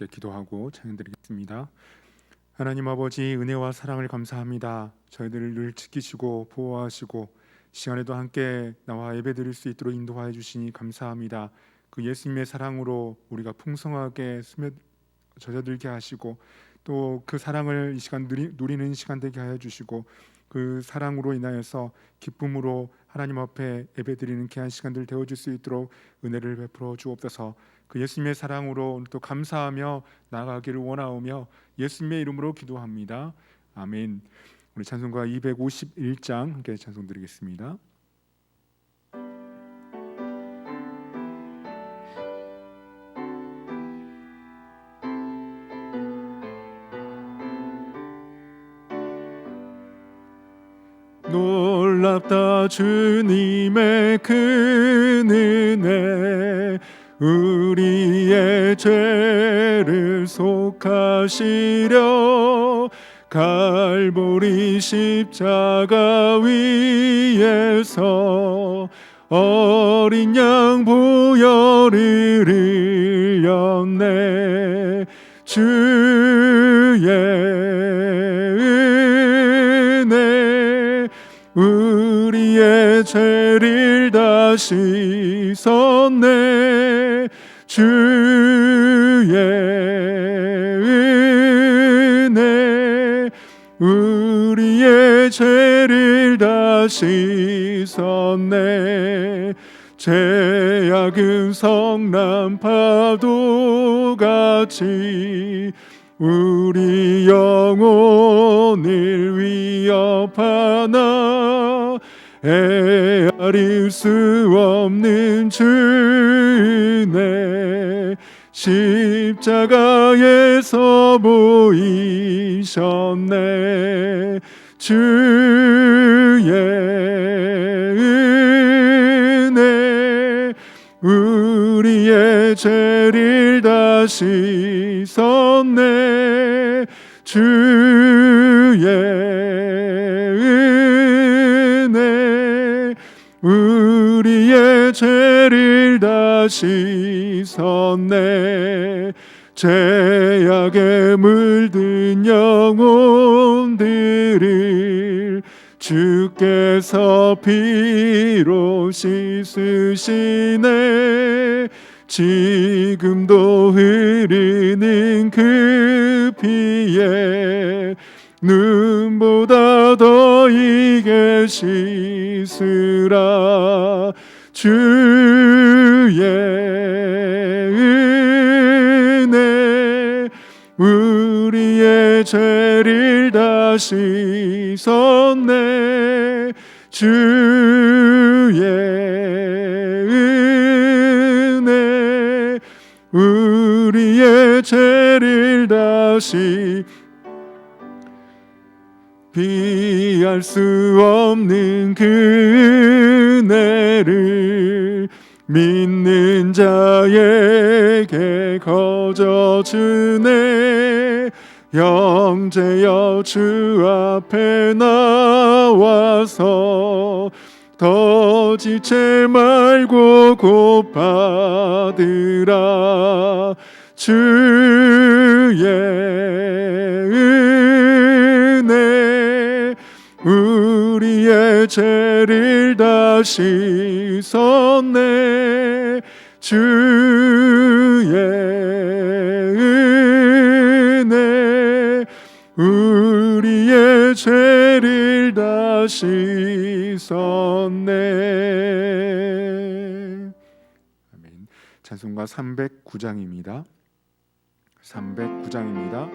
함께 기도하고 찬양드리겠습니다. 하나님 아버지, 은혜와 사랑을 감사합니다. 저희들을 늘 지키시고 보호하시고 시간에도 함께 나와 예배드릴 수 있도록 인도하여 주시니 감사합니다. 그 예수님의 사랑으로 우리가 풍성하게 젖어들게 하시고 또 그 사랑을 이 시간 누리는 시간 되게 하여 주시고 그 사랑으로 인하여서 기쁨으로 하나님 앞에 예배드리는 귀한 시간들 되어줄 수 있도록 은혜를 베풀어 주옵소서. 그 예수님의 사랑으로 또 감사하며 나아가기를 원하오며 예수님의 이름으로 기도합니다. 아멘. 우리 찬송가 251장 함께 찬송 드리겠습니다. 놀랍다 주님의 큰 은혜, 우리의 죄를 속하시려 갈보리 십자가 위에서 어린 양 보혈을 흘렸네. 주의 은혜 우리의 죄를 다 씻었네. 주의 은혜 우리의 죄를 다 씻었네. 죄악은 성난 파도같이 우리 영혼을 위협하나 헤아릴 수 없는 주 은혜 십자가에서 보이셨네. 주의 은혜 우리의 죄를 다 씻었네. 주의 은혜 우리의 죄를 다 씻었네. 죄악에 물든 영혼들을 주께서 피로 씻으시네. 지금도 흐르는 그 피에 눈보다 더 이게 씻으라. 주의 은혜 우리의 죄를 다 씻었네. 주의 은혜 우리의 죄를 다 비할 수 없는 그 은혜를 믿는 자에게 거저 주네. 형제여 주 앞에 나와서 더 지체 말고 곧 받으라. 주의 은혜 우리의 죄를 다 씻었네. 주의 은혜 우리의 죄를 다 씻었네. 아멘. 찬송가 309장입니다. 309장입니다.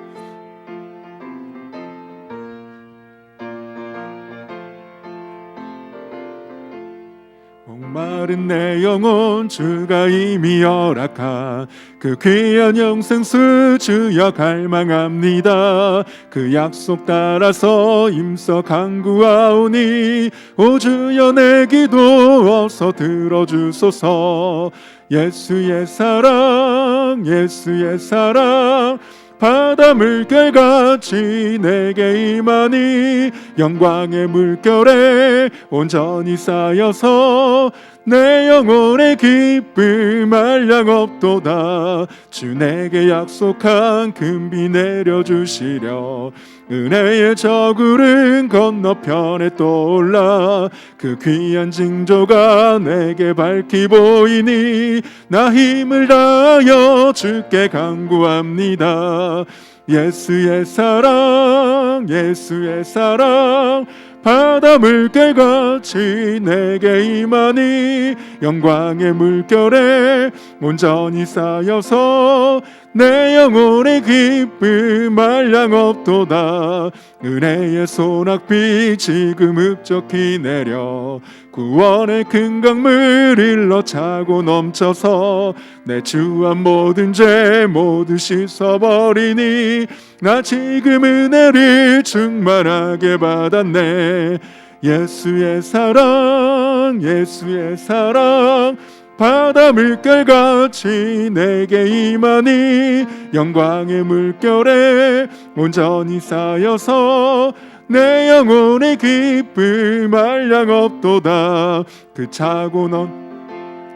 목마른 내 영혼 주가 이미 허락한 그 귀한 영생수 주여 갈망합니다. 그 약속 따라서 임서 간구하오니 오 주여 내 기도 어서 들어주소서. 예수의 사랑 예수의 사랑 바다 물결같이 내게 임하니 영광의 물결에 온전히 쌓여서 내 영혼의 기쁨 한량없도다. 주 내게 약속한 금비 내려주시려. 은혜의 저구름 건너편에 떠올라 그 귀한 징조가 내게 밝히 보이니 나 힘을 다하여 주께 간구합니다. 예수의 사랑 예수의 사랑 바다 물결같이 내게 임하니 영광의 물결에 온전히 쌓여서 내 영혼의 기쁨 한량없도다. 은혜의 소낙비 지금 흡족히 내려 구원의 큰 강물 일러차고 넘쳐서 내 주한 모든 죄 모두 씻어버리니 나 지금 은혜를 충만하게 받았네. 예수의 사랑 예수의 사랑 바다 물결같이 내게 임하니 영광의 물결에 온전히 쌓여서 내 영혼의 기쁨 한량없도다. 그 차고 넘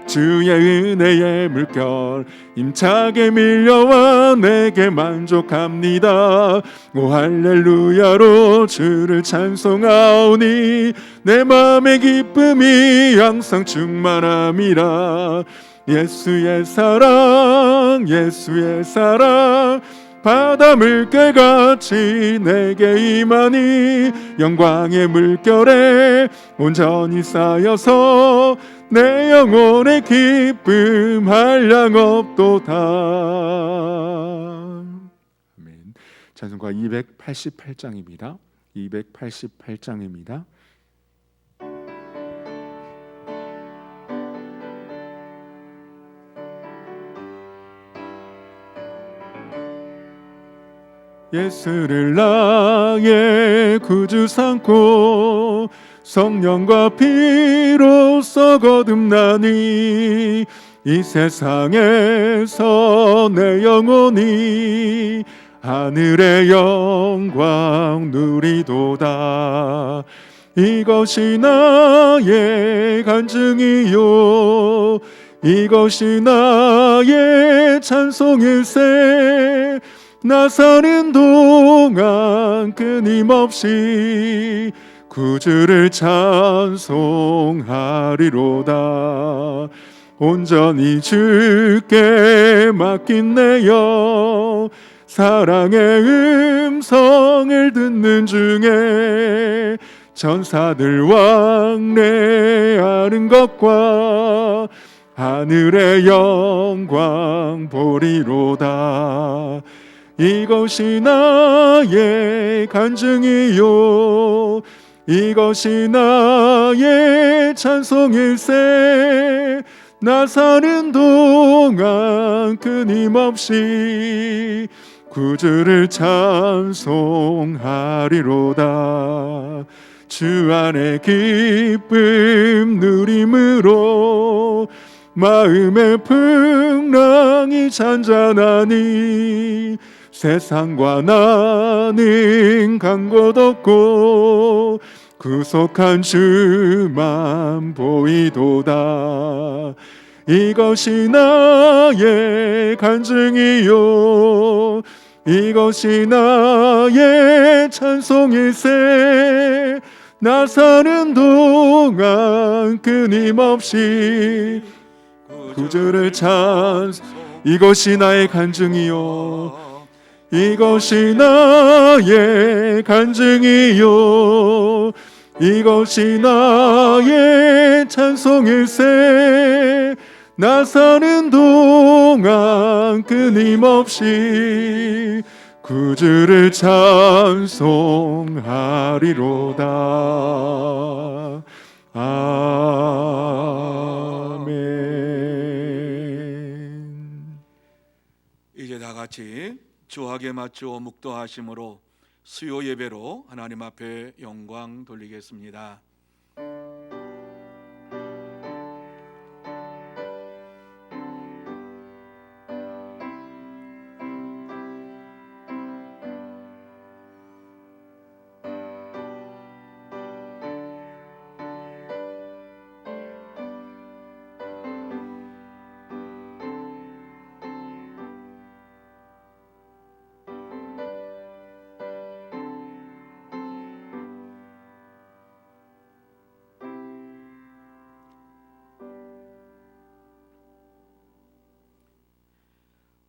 주의 은혜의 물결 임차게 밀려와 내게 만족합니다. 오 할렐루야로 주를 찬송하오니 내 마음의 기쁨이 항상 충만함이라. 예수의 사랑 예수의 사랑 바다 물결같이 내게 임하니 영광의 물결에 온전히 쌓여서 내 영혼의 기쁨 한량없도다. 아멘. 찬송가 288장입니다. 288장입니다. 예수를 나의 구주 삼고 성령과 피로써 거듭나니 이 세상에서 내 영혼이 하늘의 영광 누리도다. 이것이 나의 간증이요 이것이 나의 찬송일세. 나 사는 동안 끊임없이 구주를 찬송하리로다. 온전히 주께 맡긴 내 영 사랑의 음성을 듣는 중에 천사들 왕래하는 것과 하늘의 영광 보리로다. 이것이 나의 간증이요 이것이 나의 찬송일세. 나 사는 동안 끊임없이 구주를 찬송하리로다. 주 안의 기쁨 누림으로 마음의 풍랑이 잔잔하니 세상과 나는 간 곳 없고 구속한 주만 보이도다. 이것이 나의 간증이요 이것이 나의 찬송일세. 나 사는 동안 끊임없이 구주를 찬송. 이것이 나의 간증이요 이것이 나의 간증이요 이것이 나의 찬송일세. 나 사는 동안 끊임없이 구주를 찬송하리로다. 아멘. 이제 다 같이 주하게 맞추어 묵도하심으로 수요 예배로 하나님 앞에 영광 돌리겠습니다.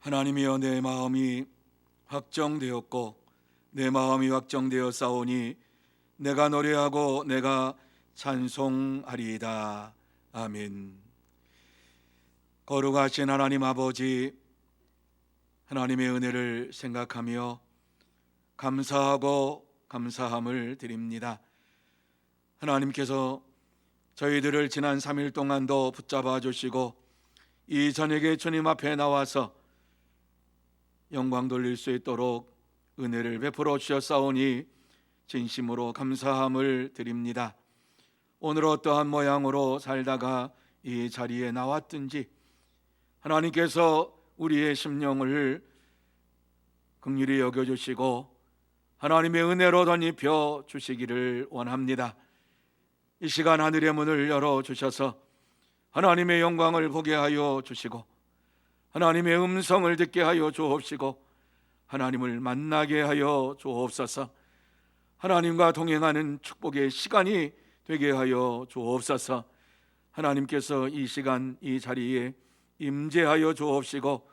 하나님이여, 내 마음이 확정되었고 내 마음이 확정되어 싸우니 내가 노래하고 내가 찬송하리이다. 아멘. 거룩하신 하나님 아버지, 하나님의 은혜를 생각하며 감사하고 감사함을 드립니다. 하나님께서 저희들을 지난 3일 동안도 붙잡아 주시고 이 저녁에 주님 앞에 나와서 영광 돌릴 수 있도록 은혜를 베풀어 주셨사오니 진심으로 감사함을 드립니다. 오늘 어떠한 모양으로 살다가 이 자리에 나왔든지 하나님께서 우리의 심령을 긍휼히 여겨주시고 하나님의 은혜로 덧입혀 주시기를 원합니다. 이 시간 하늘의 문을 열어주셔서 하나님의 영광을 보게 하여 주시고 하나님의 음성을 듣게 하여 주옵시고 하나님을 만나게 하여 주옵소서. 하나님과 동행하는 축복의 시간이 되게 하여 주옵소서. 하나님께서 이 시간 이 자리에 임재하여 주옵시고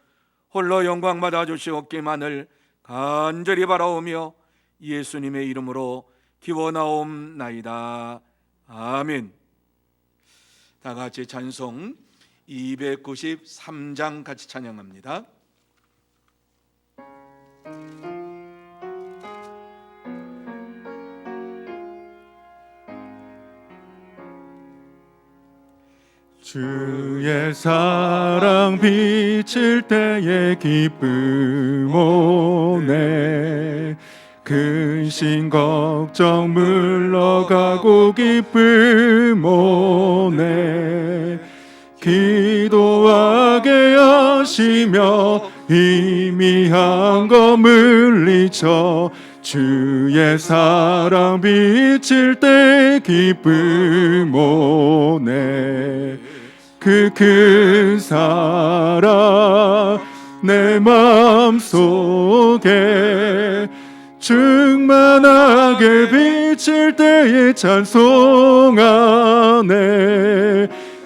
홀로 영광 받아 주시옵기만을 간절히 바라오며 예수님의 이름으로 기원하옵나이다. 아멘. 다 같이 찬송 293장 같이 찬양합니다. 주의 사랑 비칠 때에 기쁨 오네. 근심 걱정 물러가고 기쁨 오네. 기도하게 하시며 희미한 거 물리쳐 주의 사랑 비칠 때 기쁨 오네. 그 큰 사랑 내 마음속에 충만하게 비칠 때에 찬송하네.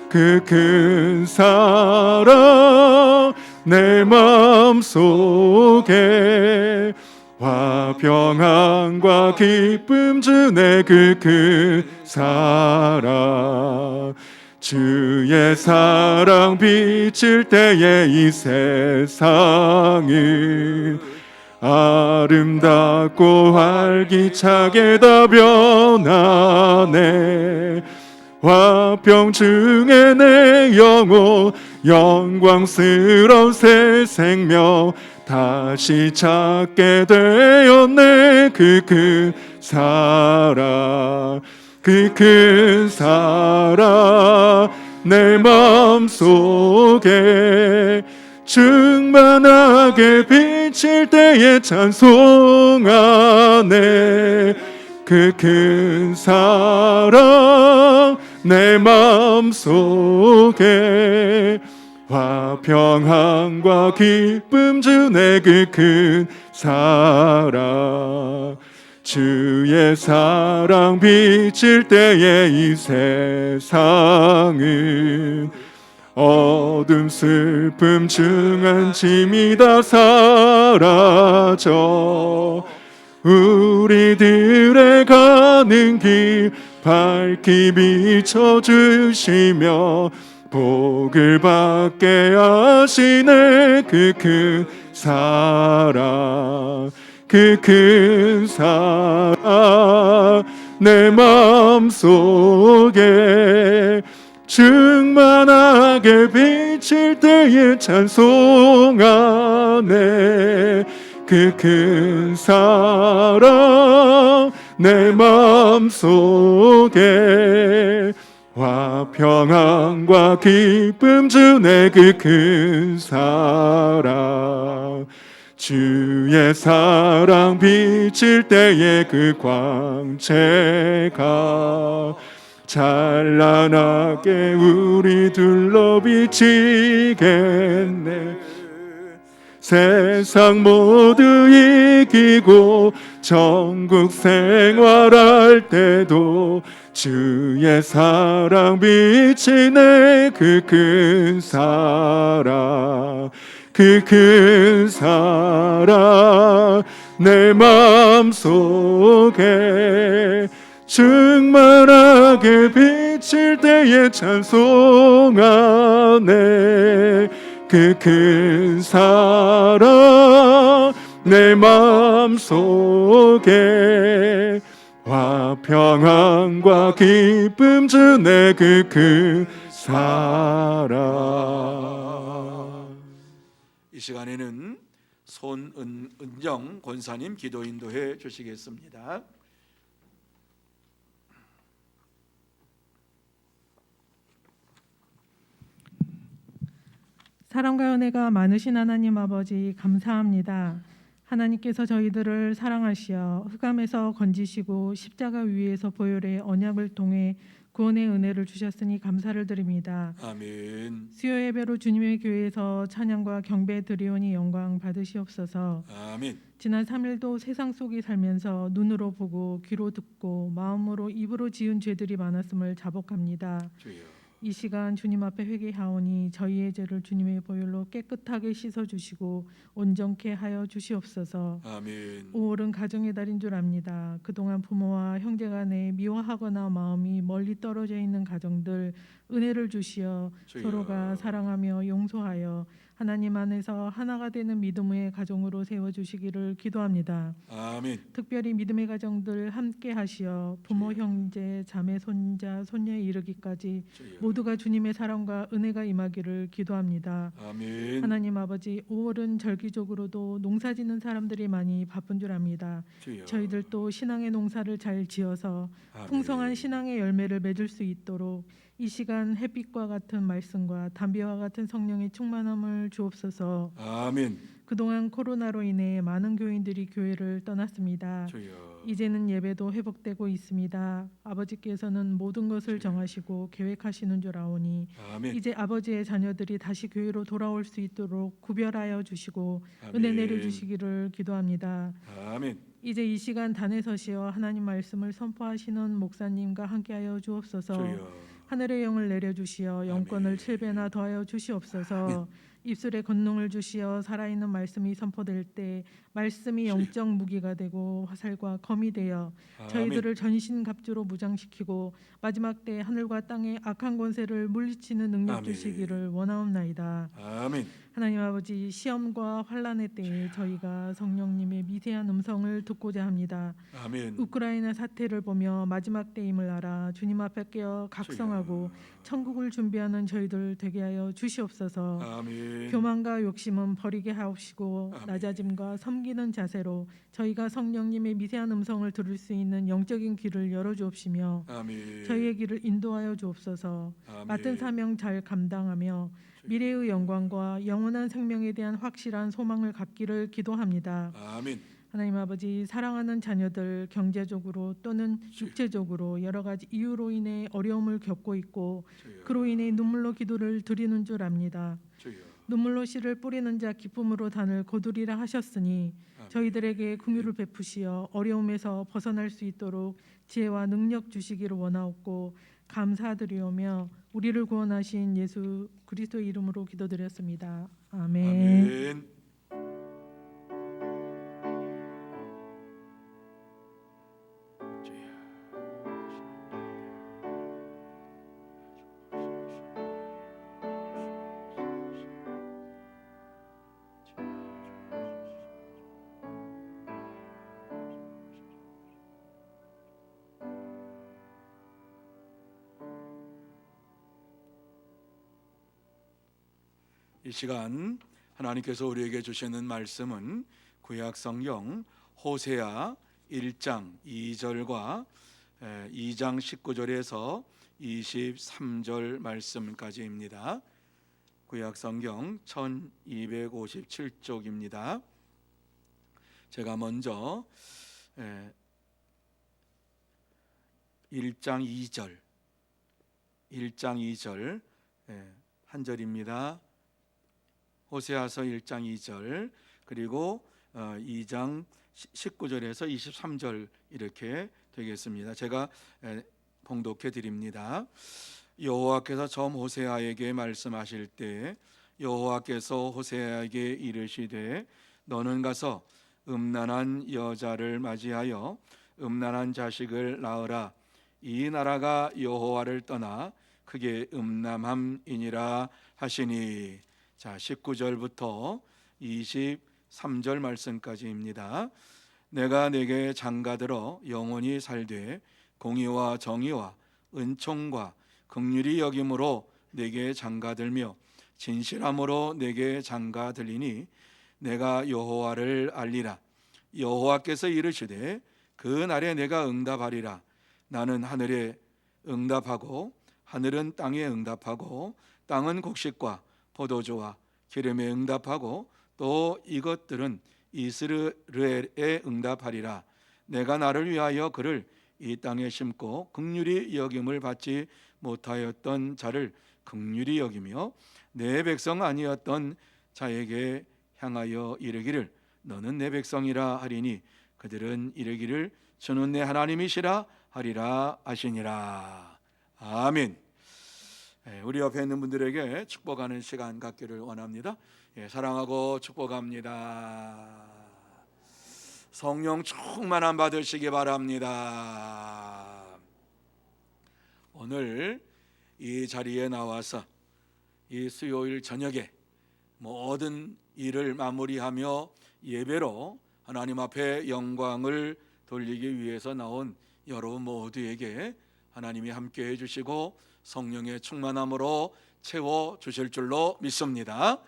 그 큰 사랑 내 마음속에 화평함과 기쁨 주네. 그 큰 사랑 주의 사랑 비칠 때에 이 세상은 아름답고 활기차게 다 변하네. 화평 중에 내 영혼 영광스러운 새 생명 다시 찾게 되었네. 그 큰 사랑 그 큰 사랑 내 마음속에 충만하게 비칠 때에 찬송하네. 그 큰 사랑 내 마음속에 화평함과 기쁨 주네. 그 큰 사랑 주의 사랑 비칠 때에 이 세상은 어둠 슬픔 중한 짐이 다 사라져 우리들의 가는 길 밝히 비춰주시며 복을 받게 하시네. 그 큰 사랑 그 큰 사랑 내 마음속에 충만하게 비칠 때에 찬송하네. 그 큰 사랑 내 마음속에 화평함과 기쁨 주네. 그 큰 사랑 주의 사랑 비칠 때에 그 광채가 찬란하게 우리 둘러 비치겠네. 세상 모두 이기고 천국 생활할 때도 주의 사랑 비치네. 그 큰 사랑 그 큰 사랑 내 마음속에 충만하게 비칠 때에 찬송하네. 그 큰 사랑 내 마음속에 화평함과 기쁨 주네. 그 큰 사랑. 이 시간에는 손은정 권사님 기도 인도해 주시겠습니다. 사랑과 은혜가 많으신 하나님 아버지 감사합니다. 하나님께서 저희들을 사랑하시어 흑암에서 건지시고 십자가 위에서 보혈의 언약을 통해 구원의 은혜를 주셨으니 감사를 드립니다. 아멘. 수요 예배로 주님의 교회에서 찬양과 경배 드리오니 영광 받으시옵소서. 아멘. 지난 3일도 세상 속에 살면서 눈으로 보고 귀로 듣고 마음으로 입으로 지은 죄들이 많았음을 자복합니다. 주여. 이 시간 주님 앞에 회개하오니 저희의 죄를 주님의 보혈로 깨끗하게 씻어주시고 온전케 하여 주시옵소서. 아멘. 5월은 가정의 달인 줄 압니다. 그동안 부모와 형제간에 미워하거나 마음이 멀리 떨어져 있는 가정들 은혜를 주시어 주여. 서로가 사랑하며 용서하여 하나님 안에서 하나가 되는 믿음의 가정으로 세워주시기를 기도합니다. 아멘. 특별히 믿음의 가정들 함께 하시어 부모, 주여. 형제, 자매, 손자, 손녀에 이르기까지 주여. 모두가 주님의 사랑과 은혜가 임하기를 기도합니다. 아멘. 하나님 아버지, 5월은 절기적으로도 농사 짓는 사람들이 많이 바쁜 줄 압니다. 주여. 저희들도 신앙의 농사를 잘 지어서 아멘. 풍성한 신앙의 열매를 맺을 수 있도록 이 시간 햇빛과 같은 말씀과 담비와 같은 성령의 충만함을 주옵소서. 아멘. 그동안 코로나로 인해 많은 교인들이 교회를 떠났습니다. 주여. 이제는 예배도 회복되고 있습니다. 아버지께서는 모든 것을 정하시고 계획하시는 줄 아오니 아멘. 이제 아버지의 자녀들이 다시 교회로 돌아올 수 있도록 구별하여 주시고 아멘. 은혜 내려주시기를 기도합니다. 아멘. 이제 이 시간 단에 서시어 하나님 말씀을 선포하시는 목사님과 함께하여 주옵소서. 주여. 하늘의 영을 내려주시어 영권을 아멘. 7배나 더하여 주시옵소서. 입술에 권능을 주시어 살아있는 말씀이 선포될 때 말씀이 영적 무기가 되고 화살과 검이 되어 저희들을 전신갑주로 무장시키고 마지막 때 하늘과 땅의 악한 권세를 물리치는 능력 아멘. 주시기를 원하옵나이다. 아멘. 하나님 아버지, 시험과 환난의 때에 저희가 성령님의 미세한 음성을 듣고자 합니다. 아멘. 우크라이나 사태를 보며 마지막 때임을 알아 주님 앞에 깨어 각성하고 천국을 준비하는 저희들 되게 하여 주시옵소서. 아멘. 교만과 욕심은 버리게 하옵시고 아멘. 낮아짐과 섬기는 자세로 저희가 성령님의 미세한 음성을 들을 수 있는 영적인 귀를 열어주옵시며 아멘. 저희의 길을 인도하여 주옵소서. 아멘. 맡은 사명 잘 감당하며 미래의 영광과 영원한 생명에 대한 확실한 소망을 갖기를 기도합니다. 아멘. 하나님 아버지, 사랑하는 자녀들 경제적으로 또는 육체적으로 여러 가지 이유로 인해 어려움을 겪고 있고 주여. 그로 인해 눈물로 기도를 드리는 줄 압니다. 주여. 눈물로 씨를 뿌리는 자 기쁨으로 단을 거두리라 하셨으니 아멘. 저희들에게 긍휼을 베푸시어 어려움에서 벗어날 수 있도록 지혜와 능력 주시기를 원하옵고 감사드리오며 우리를 구원하신 예수 그리스도의 이름으로 기도드렸습니다. 아멘. 아멘. 이 시간 하나님께서 우리에게 주시는 말씀은 구약 성경 호세아 1장 2절과 2장 19절에서 23절 말씀까지입니다. 구약 성경 1257쪽입니다. 제가 먼저 1장 2절 한 절입니다. 호세아서 1장 2절 그리고 2장 19절에서 23절 이렇게 되겠습니다. 제가 봉독해 드립니다. 여호와께서 처음 호세아에게 말씀하실 때 여호와께서 호세아에게 이르시되 너는 가서 음란한 여자를 맞이하여 음란한 자식을 낳으라. 이 나라가 여호와를 떠나 크게 음란함이니라 하시니. 자, 19절부터 23절 말씀까지입니다. 내가 내게 장가들어 영원히 살되 공의와 정의와 은총과 긍휼히 여김으로 내게 장가들며 진실함으로 내게 장가들리니 내가 여호와를 알리라. 여호와께서 이르시되 그 날에 내가 응답하리라. 나는 하늘에 응답하고 하늘은 땅에 응답하고 땅은 곡식과 포도주와 기름에 응답하고 또 이것들은 이스라엘에 응답하리라. 내가 나를 위하여 그를 이 땅에 심고 긍휼히 여김을 받지 못하였던 자를 긍휼히 여기며 내 백성 아니었던 자에게 향하여 이르기를 너는 내 백성이라 하리니 그들은 이르기를 주는 내 하나님이시라 하리라 하시니라. 아멘. 우리 옆에 있는 분들에게 축복하는 시간 갖기를 원합니다. 사랑하고 축복합니다. 성령 충만함 받으시기 바랍니다. 오늘 이 자리에 나와서 이 수요일 저녁에 모든 일을 마무리하며 예배로 하나님 앞에 영광을 돌리기 위해서 나온 여러분 모두에게 하나님이 함께 해주시고 성령의 충만함으로 채워주실 줄로 믿습니다.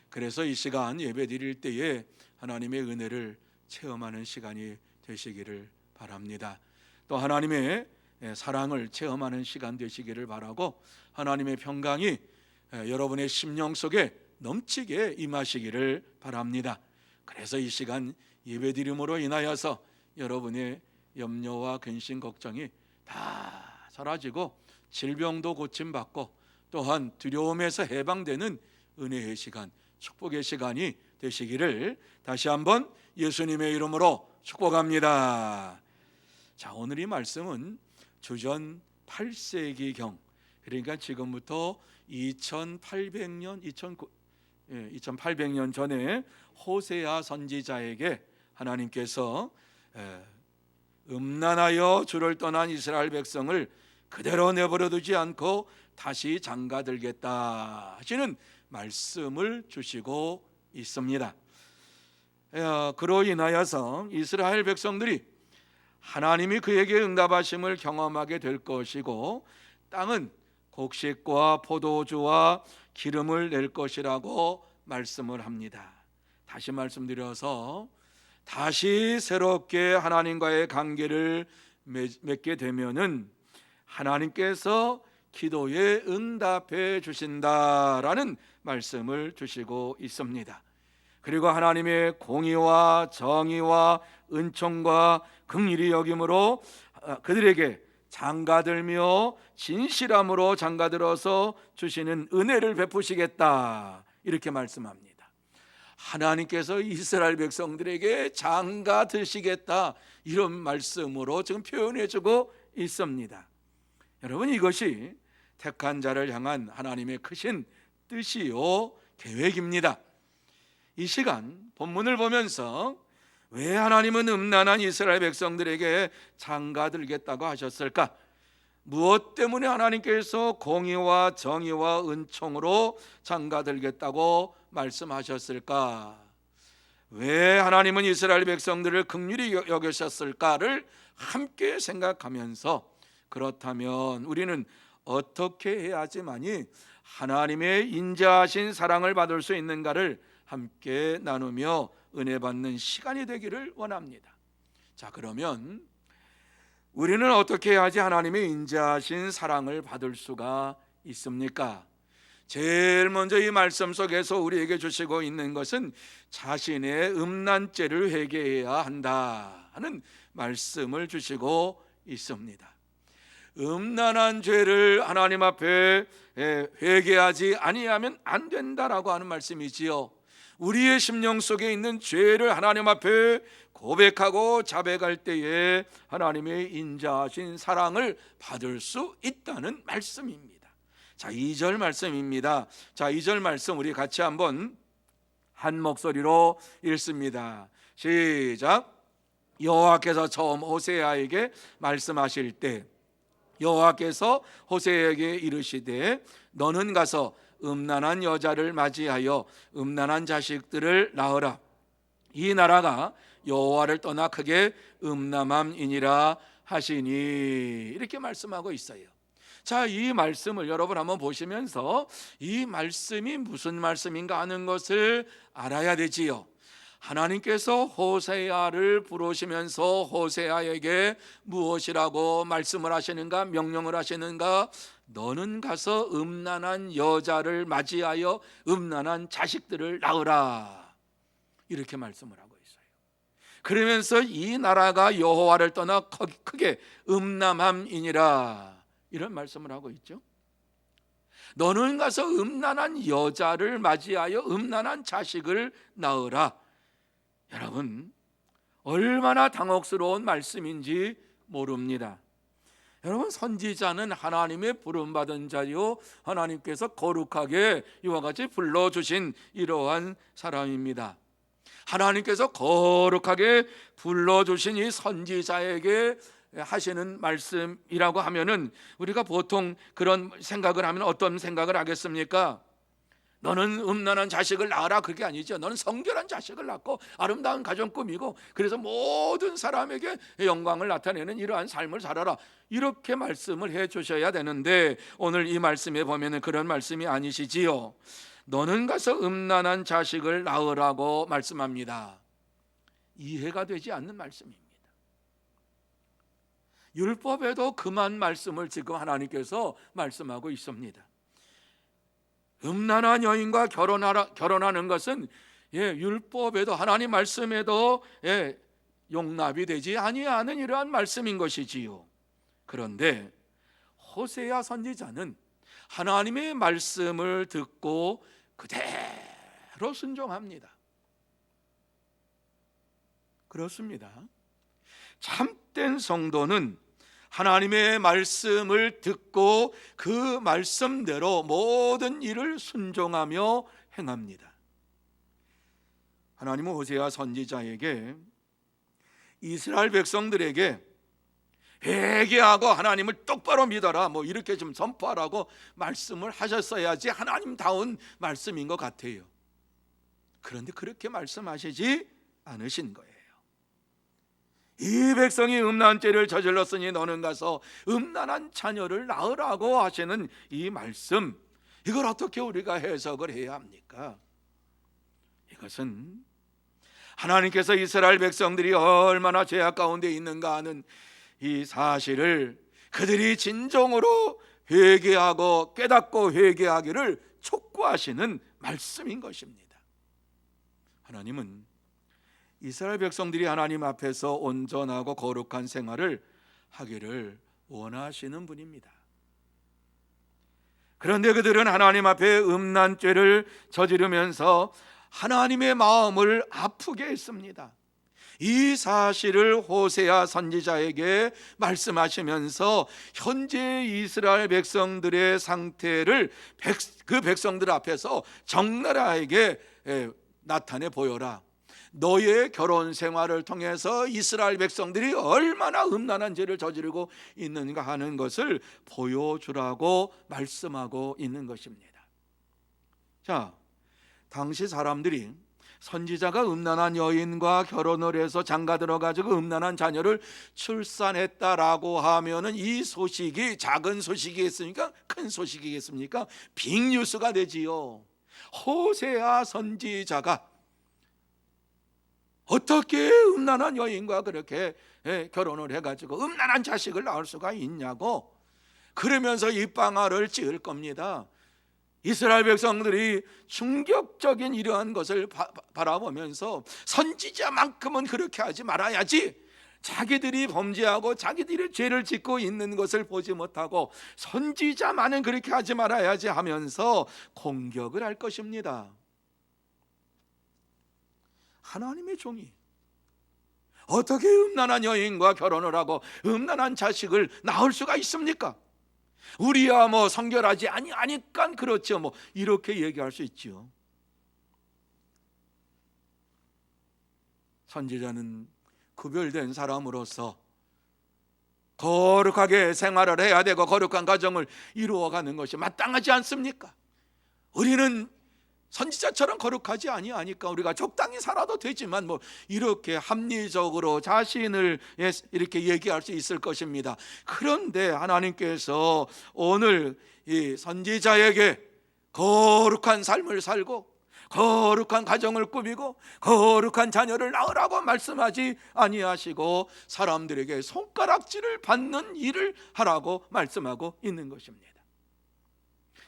그래서 이 시간 예배 드릴 때에 하나님의 은혜를 체험하는 시간이 되시기를 바랍니다. 또 하나님의 사랑을 체험하는 시간 되시기를 바라고 하나님의 평강이 여러분의 심령 속에 넘치게 임하시기를 바랍니다. 그래서 이 시간 예배드림으로 인하여서 여러분의 염려와 근심 걱정이 다 사라지고 질병도 고침받고 또한 두려움에서 해방되는 은혜의 시간, 축복의 시간이 되시기를 다시 한번 예수님의 이름으로 축복합니다. 자, 오늘 이 말씀은 주전 8세기경, 그러니까 지금부터 2800년 전에 호세아 선지자에게 하나님께서 음란하여 주를 떠난 이스라엘 백성을 그대로 내버려 두지 않고 다시 장가들겠다 하시는 말씀을 주시고 있습니다. 그로 인하여서 이스라엘 백성들이 하나님이 그에게 응답하심을 경험하게 될 것이고 땅은 곡식과 포도주와 기름을 낼 것이라고 말씀을 합니다. 다시 말씀드려서 다시 새롭게 하나님과의 관계를 맺게 되면은 하나님께서 기도에 응답해 주신다라는 말씀을 주시고 있습니다. 그리고 하나님의 공의와 정의와 은총과 긍휼히 여김으로 그들에게 장가들며 진실함으로 장가들어서 주시는 은혜를 베푸시겠다 이렇게 말씀합니다. 하나님께서 이스라엘 백성들에게 장가드시겠다 이런 말씀으로 지금 표현해주고 있습니다. 여러분, 이것이 택한 자를 향한 하나님의 크신 뜻이요 계획입니다. 이 시간 본문을 보면서 왜 하나님은 음란한 이스라엘 백성들에게 장가들겠다고 하셨을까? 무엇 때문에 하나님께서 공의와 정의와 은총으로 장가들겠다고 말씀하셨을까? 왜 하나님은 이스라엘 백성들을 긍휼히 여기셨을까를 함께 생각하면서 그렇다면 우리는 어떻게 해야지만이 하나님의 인자하신 사랑을 받을 수 있는가를 함께 나누며 은혜 받는 시간이 되기를 원합니다. 자, 그러면 우리는 어떻게 해야지 하나님의 인자하신 사랑을 받을 수가 있습니까? 제일 먼저 이 말씀 속에서 우리에게 주시고 있는 것은 자신의 음란죄를 회개해야 한다 하는 말씀을 주시고 있습니다. 음란한 죄를 하나님 앞에 회개하지 아니하면 안 된다라고 하는 말씀이지요. 우리의 심령 속에 있는 죄를 하나님 앞에 고백하고 자백할 때에 하나님의 인자하신 사랑을 받을 수 있다는 말씀입니다. 자, 2절 말씀입니다. 자, 2절 말씀 우리 같이 한번 한 목소리로 읽습니다. 시작. 여호와께서 처음 호세아에게 말씀하실 때 여호와께서 호세아에게 이르시되 너는 가서 음란한 여자를 맞이하여 음란한 자식들을 낳으라. 이 나라가 여호와를 떠나 크게 음란함이니라 하시니, 이렇게 말씀하고 있어요. 자, 이 말씀을 여러분 한번 보시면서 이 말씀이 무슨 말씀인가 하는 것을 알아야 되지요. 하나님께서 호세아를 부르시면서 호세아에게 무엇이라고 말씀을 하시는가, 명령을 하시는가? 너는 가서 음란한 여자를 맞이하여 음란한 자식들을 낳으라, 이렇게 말씀을 하고 있어요. 그러면서 이 나라가 여호와를 떠나 크게 음란함이니라, 이런 말씀을 하고 있죠. 너는 가서 음란한 여자를 맞이하여 음란한 자식을 낳으라. 여러분, 얼마나 당혹스러운 말씀인지 모릅니다. 여러분, 선지자는 하나님의 부름받은 자요, 하나님께서 거룩하게 이와 같이 불러주신 이러한 사람입니다. 하나님께서 거룩하게 불러주신 이 선지자에게 하시는 말씀이라고 하면은 우리가 보통 그런 생각을 하면 어떤 생각을 하겠습니까? 너는 음란한 자식을 낳으라, 그게 아니죠. 너는 성결한 자식을 낳고 아름다운 가정 꾸미고 그래서 모든 사람에게 영광을 나타내는 이러한 삶을 살아라, 이렇게 말씀을 해 주셔야 되는데 오늘 이 말씀에 보면은 그런 말씀이 아니시지요. 너는 가서 음란한 자식을 낳으라고 말씀합니다. 이해가 되지 않는 말씀입니다. 율법에도 그만 말씀을 지금 하나님께서 말씀하고 있습니다. 음란한 여인과 결혼하는 것은 율법에도 하나님 말씀에도 용납이 되지 아니하는 이러한 말씀인 것이지요. 그런데 호세아 선지자는 하나님의 말씀을 듣고 그대로 순종합니다. 그렇습니다. 참된 성도는 하나님의 말씀을 듣고 그 말씀대로 모든 일을 순종하며 행합니다. 하나님은 호세아 선지자에게 이스라엘 백성들에게 회개하고 하나님을 똑바로 믿어라, 이렇게 좀 선포하라고 말씀을 하셨어야지 하나님다운 말씀인 것 같아요. 그런데 그렇게 말씀하시지 않으신 거예요. 이 백성이 음란한 죄를 저질렀으니 너는 가서 음란한 자녀를 낳으라고 하시는 이 말씀, 이걸 어떻게 우리가 해석을 해야 합니까? 이것은 하나님께서 이스라엘 백성들이 얼마나 죄악 가운데 있는가 하는 이 사실을 그들이 진정으로 회개하고 깨닫고 회개하기를 촉구하시는 말씀인 것입니다. 하나님은 이스라엘 백성들이 하나님 앞에서 온전하고 거룩한 생활을 하기를 원하시는 분입니다. 그런데 그들은 하나님 앞에 음란 죄를 저지르면서 하나님의 마음을 아프게 했습니다. 이 사실을 호세아 선지자에게 말씀하시면서 현재 이스라엘 백성들의 상태를 그 백성들 앞에서 적나라하게 나타내 보여라. 너의 결혼 생활을 통해서 이스라엘 백성들이 얼마나 음란한 죄를 저지르고 있는가 하는 것을 보여주라고 말씀하고 있는 것입니다. 자, 당시 사람들이 선지자가 음란한 여인과 결혼을 해서 장가 들어가지고 음란한 자녀를 출산했다라고 하면은 이 소식이 작은 소식이겠습니까? 큰 소식이겠습니까? 빅뉴스가 되지요. 호세아 선지자가 어떻게 음란한 여인과 그렇게 결혼을 해가지고 음란한 자식을 낳을 수가 있냐고 그러면서 입방아를 찌을 겁니다. 이스라엘 백성들이 충격적인 이러한 것을 바라보면서 선지자만큼은 그렇게 하지 말아야지, 자기들이 범죄하고 자기들이 죄를 짓고 있는 것을 보지 못하고 선지자만은 그렇게 하지 말아야지 하면서 공격을 할 것입니다. 하나님의 종이 어떻게 음란한 여인과 결혼을 하고 음란한 자식을 낳을 수가 있습니까? 우리야 뭐 성결하지 아니까 그렇죠. 뭐 이렇게 얘기할 수 있지요. 선지자는 구별된 사람으로서 거룩하게 생활을 해야 되고 거룩한 가정을 이루어가는 것이 마땅하지 않습니까? 우리는 선지자처럼 거룩하지 아니하니까 우리가 적당히 살아도 되지만 뭐 이렇게 합리적으로 자신을 이렇게 얘기할 수 있을 것입니다. 그런데 하나님께서 오늘 이 선지자에게 거룩한 삶을 살고 거룩한 가정을 꾸미고 거룩한 자녀를 낳으라고 말씀하지 아니하시고 사람들에게 손가락질을 받는 일을 하라고 말씀하고 있는 것입니다.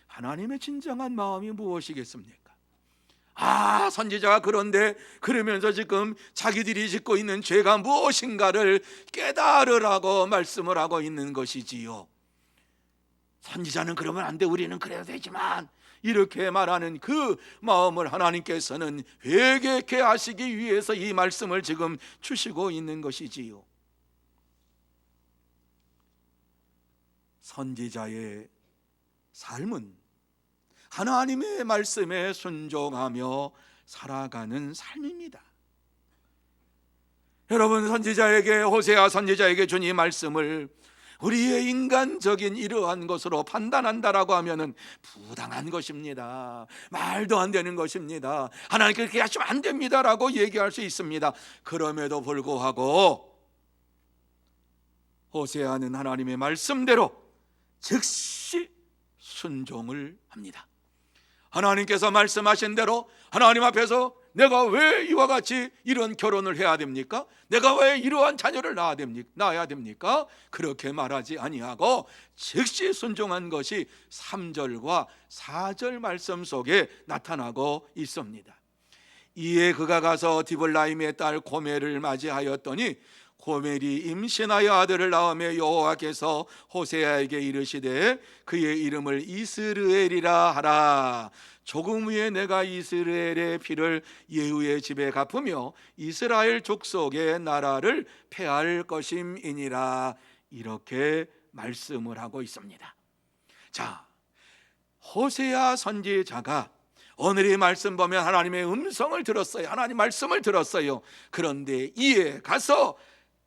하나님의 진정한 마음이 무엇이겠습니까? 선지자가 그런데 그러면서 지금 자기들이 짓고 있는 죄가 무엇인가를 깨달으라고 말씀을 하고 있는 것이지요. 선지자는 그러면 안 돼, 우리는 그래야 되지만, 이렇게 말하는 그 마음을 하나님께서는 회개케 하시기 위해서 이 말씀을 지금 주시고 있는 것이지요. 선지자의 삶은 하나님의 말씀에 순종하며 살아가는 삶입니다. 여러분, 선지자에게, 호세아 선지자에게 준 이 말씀을 우리의 인간적인 이러한 것으로 판단한다라고 하면은 부당한 것입니다. 말도 안 되는 것입니다. 하나님께 그렇게 하시면 안 됩니다라고 얘기할 수 있습니다. 그럼에도 불구하고 호세아는 하나님의 말씀대로 즉시 순종을 합니다. 하나님께서 말씀하신 대로 하나님 앞에서 내가 왜 이와 같이 이런 결혼을 해야 됩니까? 내가 왜 이러한 자녀를 낳아야 됩니까? 그렇게 말하지 아니하고 즉시 순종한 것이 3절과 4절 말씀 속에 나타나고 있습니다. 이에 그가 가서 디블라임의 딸 고멜을 맞이하였더니 고멜이 임신하여 아들을 낳으며 여호와께서 호세아에게 이르시되 그의 이름을 이스르엘이라 하라. 조금 후에 내가 이스라엘의 피를 예후의 집에 갚으며 이스라엘 족속의 나라를 폐할 것임이니라. 이렇게 말씀을 하고 있습니다. 자, 호세아 선지자가 오늘 이 말씀 보면 하나님의 음성을 들었어요. 하나님 말씀을 들었어요. 그런데 이에 가서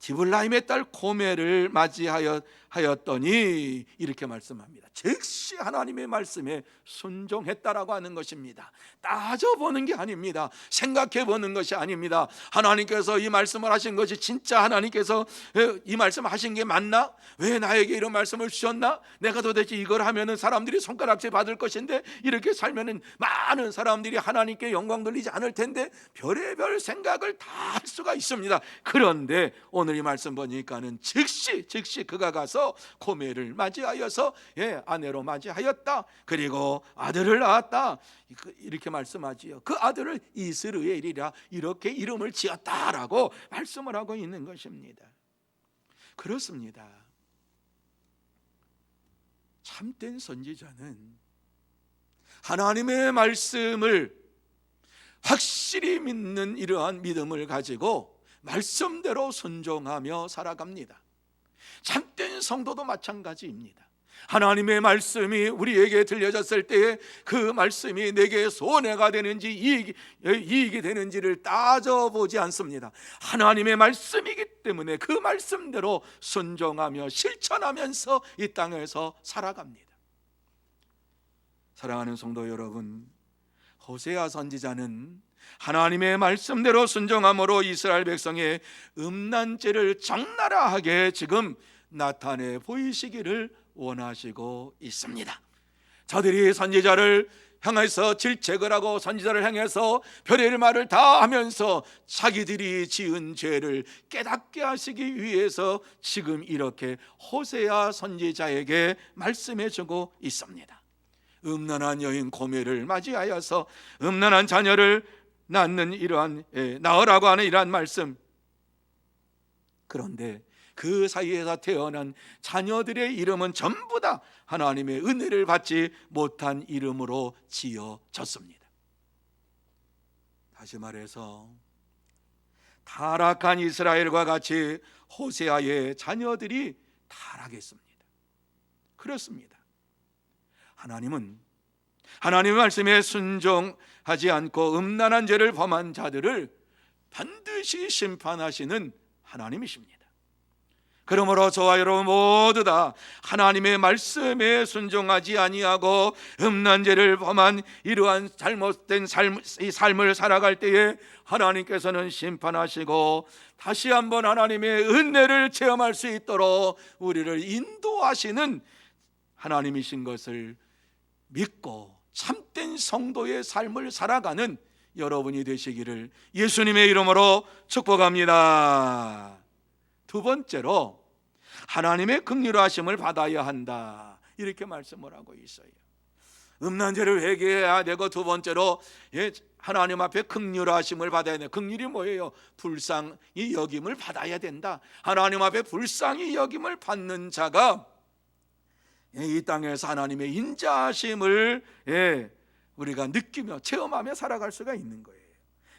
디블라임의 딸 고멜을 맞이하였더니 이렇게 말씀합니다. 즉시 하나님의 말씀에 순종했다라고 하는 것입니다. 따져보는 게 아닙니다. 생각해보는 것이 아닙니다. 하나님께서 이 말씀을 하신 것이 진짜 하나님께서 이 말씀을 하신 게 맞나? 왜 나에게 이런 말씀을 주셨나? 내가 도대체 이걸 하면은 사람들이 손가락질 받을 것인데 이렇게 살면은 많은 사람들이 하나님께 영광 돌리지 않을 텐데 별의별 생각을 다 할 수가 있습니다. 그런데 오늘 이 말씀 보니까는 즉시 그가 가서 고멜을 맞이하여서 아내로 맞이하였다. 그리고 아들을 낳았다. 이렇게 말씀하지요. 그 아들을 이스르엘이라 이렇게 이름을 지었다라고 말씀을 하고 있는 것입니다. 그렇습니다. 참된 선지자는 하나님의 말씀을 확실히 믿는 이러한 믿음을 가지고 말씀대로 순종하며 살아갑니다. 참된 성도도 마찬가지입니다. 하나님의 말씀이 우리에게 들려졌을 때에 그 말씀이 내게 손해가 되는지 이익이 되는지를 따져보지 않습니다. 하나님의 말씀이기 때문에 그 말씀대로 순종하며 실천하면서 이 땅에서 살아갑니다. 사랑하는 성도 여러분, 호세아 선지자는 하나님의 말씀대로 순종함으로 이스라엘 백성의 음란죄를 적나라하게 지금 나타내 보이시기를 원하시고 있습니다. 저들이 선지자를 향해서 질책을 하고 선지자를 향해서 별의별 말을 다 하면서 자기들이 지은 죄를 깨닫게 하시기 위해서 지금 이렇게 호세아 선지자에게 말씀해 주고 있습니다. 음란한 여인 고멜을 맞이하여서 음란한 자녀를 낳는 이러한 낳으라고 하는 이러한 말씀. 그런데 그 사이에서 태어난 자녀들의 이름은 전부 다 하나님의 은혜를 받지 못한 이름으로 지어졌습니다. 다시 말해서 타락한 이스라엘과 같이 호세아의 자녀들이 타락했습니다. 그렇습니다. 하나님은 하나님의 말씀에 순종하지 않고 음란한 죄를 범한 자들을 반드시 심판하시는 하나님이십니다. 그러므로 저와 여러분 모두 다 하나님의 말씀에 순종하지 아니하고 음란 죄를 범한 이러한 잘못된 삶을 살아갈 때에 하나님께서는 심판하시고 다시 한번 하나님의 은혜를 체험할 수 있도록 우리를 인도하시는 하나님이신 것을 믿고 참된 성도의 삶을 살아가는 여러분이 되시기를 예수님의 이름으로 축복합니다. 두 번째로 하나님의 긍휼하심을 받아야 한다, 이렇게 말씀을 하고 있어요. 음란죄를 회개해야 되고, 두 번째로 하나님 앞에 긍휼하심을 받아야 된다. 긍휼이 뭐예요? 불쌍히 여김을 받아야 된다. 하나님 앞에 불쌍히 여김을 받는 자가 이 땅에서 하나님의 인자하심을 우리가 느끼며 체험하며 살아갈 수가 있는 거예요.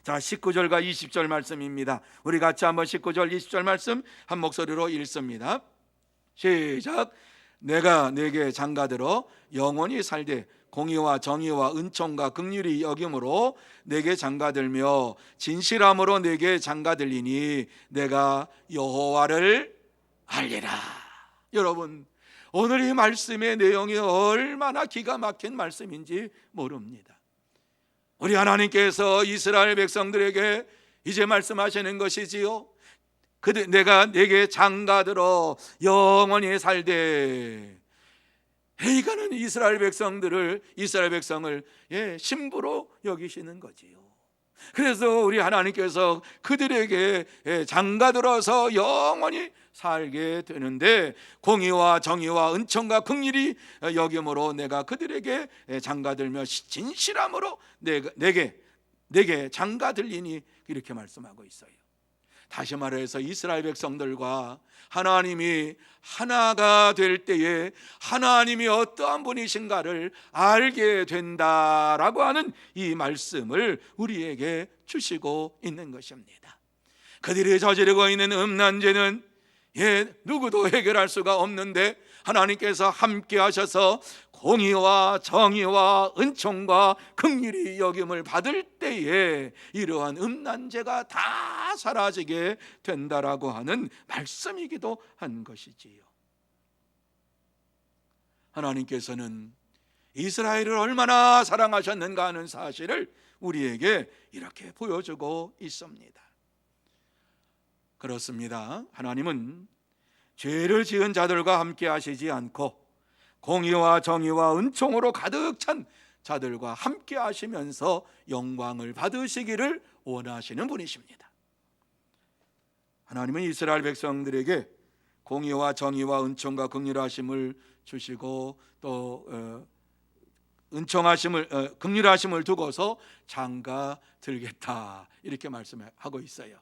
자, 19절과 20절 말씀입니다. 우리 같이 한번 19절 20절 말씀 한 목소리로 읽습니다. 시작. 내가 네게 장가들어 영원히 살되 공의와 정의와 은총과 긍휼이 여김으로 네게 장가들며 진실함으로 네게 장가들리니 내가 여호와를 알리라. 여러분, 오늘 이 말씀의 내용이 얼마나 기가 막힌 말씀인지 모릅니다. 우리 하나님께서 이스라엘 백성들에게 이제 말씀하시는 것이지요. 내가 네게 장가들어 영원히 살되, 이거는 이스라엘 백성을 신부로 여기시는 거지요. 그래서 우리 하나님께서 그들에게 장가들어서 영원히 살게 되는데, 공의와 정의와 은총과 긍휼이 여김으로 내가 그들에게 장가들며 진실함으로 내게 장가들리니, 이렇게 말씀하고 있어요. 다시 말해서 이스라엘 백성들과 하나님이 하나가 될 때에 하나님이 어떠한 분이신가를 알게 된다라고 하는 이 말씀을 우리에게 주시고 있는 것입니다. 그들이 저지르고 있는 음란죄는 누구도 해결할 수가 없는데, 하나님께서 함께 하셔서 공의와 정의와 은총과 긍휼이 여김을 받을 때에 이러한 음란죄가 다 사라지게 된다라고 하는 말씀이기도 한 것이지요. 하나님께서는 이스라엘을 얼마나 사랑하셨는가 하는 사실을 우리에게 이렇게 보여주고 있습니다. 그렇습니다. 하나님은 죄를 지은 자들과 함께 하시지 않고 공의와 정의와 은총으로 가득 찬 자들과 함께 하시면서 영광을 받으시기를 원하시는 분이십니다. 하나님은 이스라엘 백성들에게 공의와 정의와 은총과 긍휼하심을 주시고 또 긍휼하심을 두고서 장가 들겠다, 이렇게 말씀하고 있어요.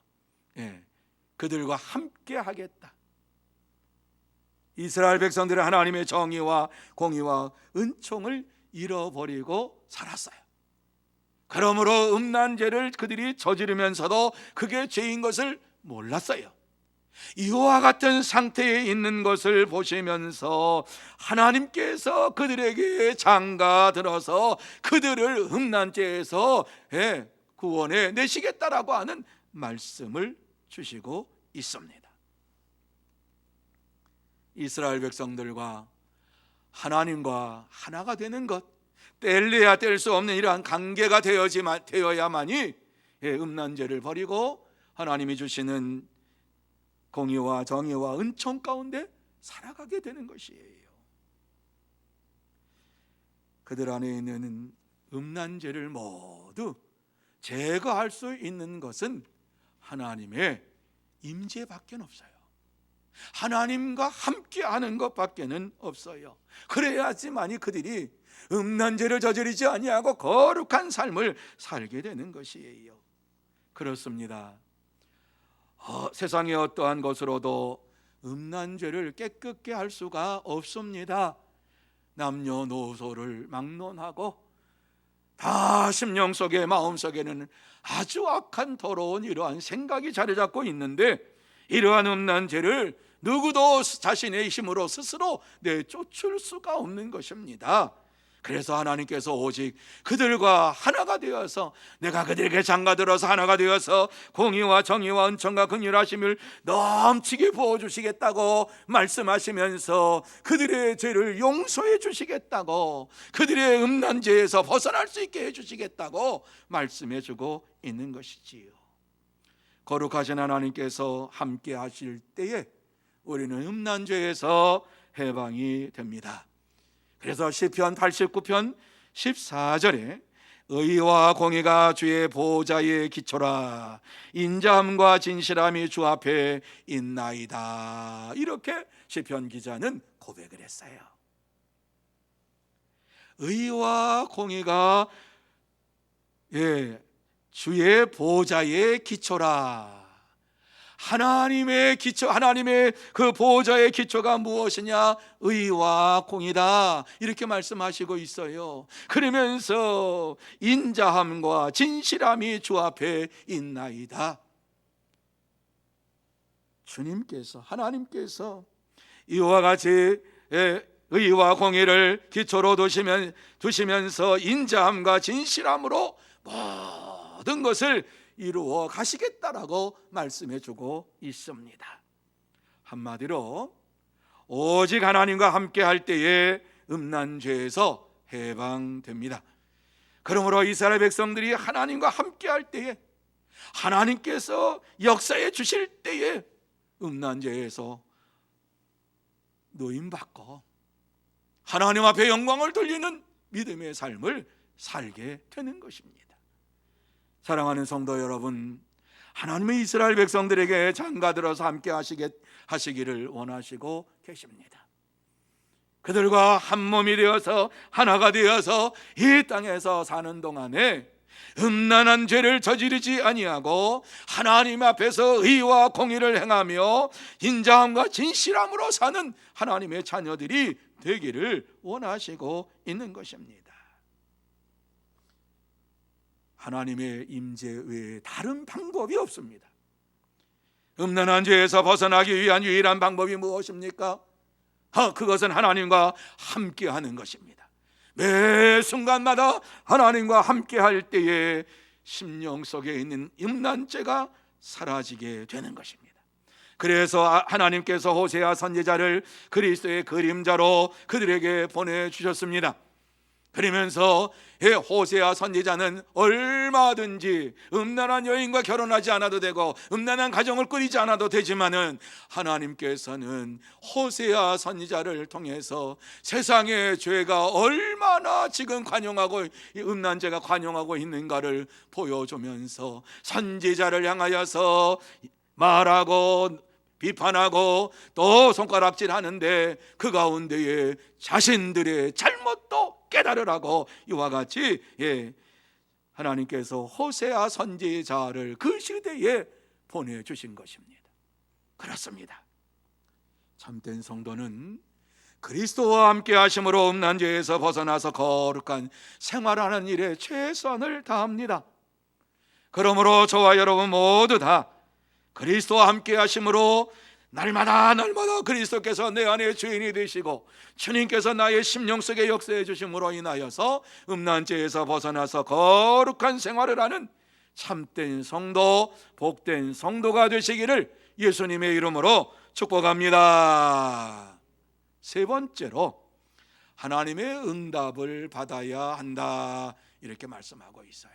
그들과 함께 하겠다. 이스라엘 백성들은 하나님의 정의와 공의와 은총을 잃어버리고 살았어요. 그러므로 음란죄를 그들이 저지르면서도 그게 죄인 것을 몰랐어요. 이와 같은 상태에 있는 것을 보시면서 하나님께서 그들에게 장가들어서 그들을 음란죄에서 구원해 내시겠다라고 하는 말씀을 주시고 있습니다. 이스라엘 백성들과 하나님과 하나가 되는 것, 뗄래야 뗄 수 없는 이러한 관계가 되어야만이 음란죄를 버리고 하나님이 주시는 공의와 정의와 은총 가운데 살아가게 되는 것이에요. 그들 안에 있는 음란죄를 모두 제거할 수 있는 것은 하나님의 임재밖에 없어요. 하나님과 함께하는 것밖에는 없어요. 그래야지만이 그들이 음란죄를 저지르지 아니하고 거룩한 삶을 살게 되는 것이에요. 그렇습니다. 세상의 어떠한 것으로도 음란죄를 깨끗게 할 수가 없습니다. 남녀노소를 막론하고 다 심령 속에 마음 속에는 아주 악한 더러운 이러한 생각이 자리 잡고 있는데, 이러한 음란죄를 누구도 자신의 힘으로 스스로 내쫓을 수가 없는 것입니다. 그래서 하나님께서 오직 그들과 하나가 되어서, 내가 그들에게 장가들어서 하나가 되어서 공의와 정의와 은총과 긍휼하심을 넘치게 부어주시겠다고 말씀하시면서 그들의 죄를 용서해 주시겠다고, 그들의 음란 죄에서 벗어날 수 있게 해주시겠다고 말씀해 주고 있는 것이지요. 거룩하신 하나님께서 함께 하실 때에 우리는 음란 죄에서 해방이 됩니다. 그래서 시편 89편 14절에 의와 공의가 주의 보호자의 기초라, 인자함과 진실함이 주 앞에 있나이다, 이렇게 시편 기자는 고백을 했어요. 의와 공의가 주의 보호자의 기초라. 하나님의 기초, 하나님의 그 보호자의 기초가 무엇이냐? 의와 공의다, 이렇게 말씀하시고 있어요. 그러면서 인자함과 진실함이 주 앞에 있나이다. 주님께서, 하나님께서 이와 같이 의와 공의를 기초로 두시면서 인자함과 진실함으로 모든 것을 이루어 가시겠다라고 말씀해 주고 있습니다. 한마디로 오직 하나님과 함께 할 때에 음란죄에서 해방됩니다. 그러므로 이스라엘 백성들이 하나님과 함께 할 때에, 하나님께서 역사해 주실 때에 음란죄에서 노임받고 하나님 앞에 영광을 돌리는 믿음의 삶을 살게 되는 것입니다. 사랑하는 성도 여러분, 하나님의 이스라엘 백성들에게 장가들어서 함께 하시기를 원하시고 계십니다. 그들과 한 몸이 되어서 하나가 되어서 이 땅에서 사는 동안에 음란한 죄를 저지르지 아니하고 하나님 앞에서 의와 공의를 행하며 인자함과 진실함으로 사는 하나님의 자녀들이 되기를 원하시고 있는 것입니다. 하나님의 임재 외에 다른 방법이 없습니다. 음란한 죄에서 벗어나기 위한 유일한 방법이 무엇입니까? 그것은 하나님과 함께하는 것입니다. 매 순간마다 하나님과 함께할 때에 심령 속에 있는 음란죄가 사라지게 되는 것입니다. 그래서 하나님께서 호세아 선지자를 그리스도의 그림자로 그들에게 보내주셨습니다. 그러면서 호세아 선지자는 얼마든지 음란한 여인과 결혼하지 않아도 되고 음란한 가정을 꾸리지 않아도 되지만은 하나님께서는 호세아 선지자를 통해서 세상의 죄가 얼마나 지금 관용하고, 음란죄가 관용하고 있는가를 보여주면서 선지자를 향하여서 말하고 비판하고 또 손가락질하는데 그 가운데에 자신들의 잘못도 깨달으라고 이와 같이 하나님께서 호세아 선지자를 그 시대에 보내주신 것입니다. 그렇습니다. 참된 성도는 그리스도와 함께 하심으로 음란죄에서 벗어나서 거룩한 생활하는 일에 최선을 다합니다. 그러므로 저와 여러분 모두 다 그리스도와 함께 하심으로 날마다 그리스도께서 내 안에 주인이 되시고 주님께서 나의 심령 속에 역사해 주심으로 인하여서 음란죄에서 벗어나서 거룩한 생활을 하는 참된 성도, 복된 성도가 되시기를 예수님의 이름으로 축복합니다. 세 번째로 하나님의 응답을 받아야 한다, 이렇게 말씀하고 있어요.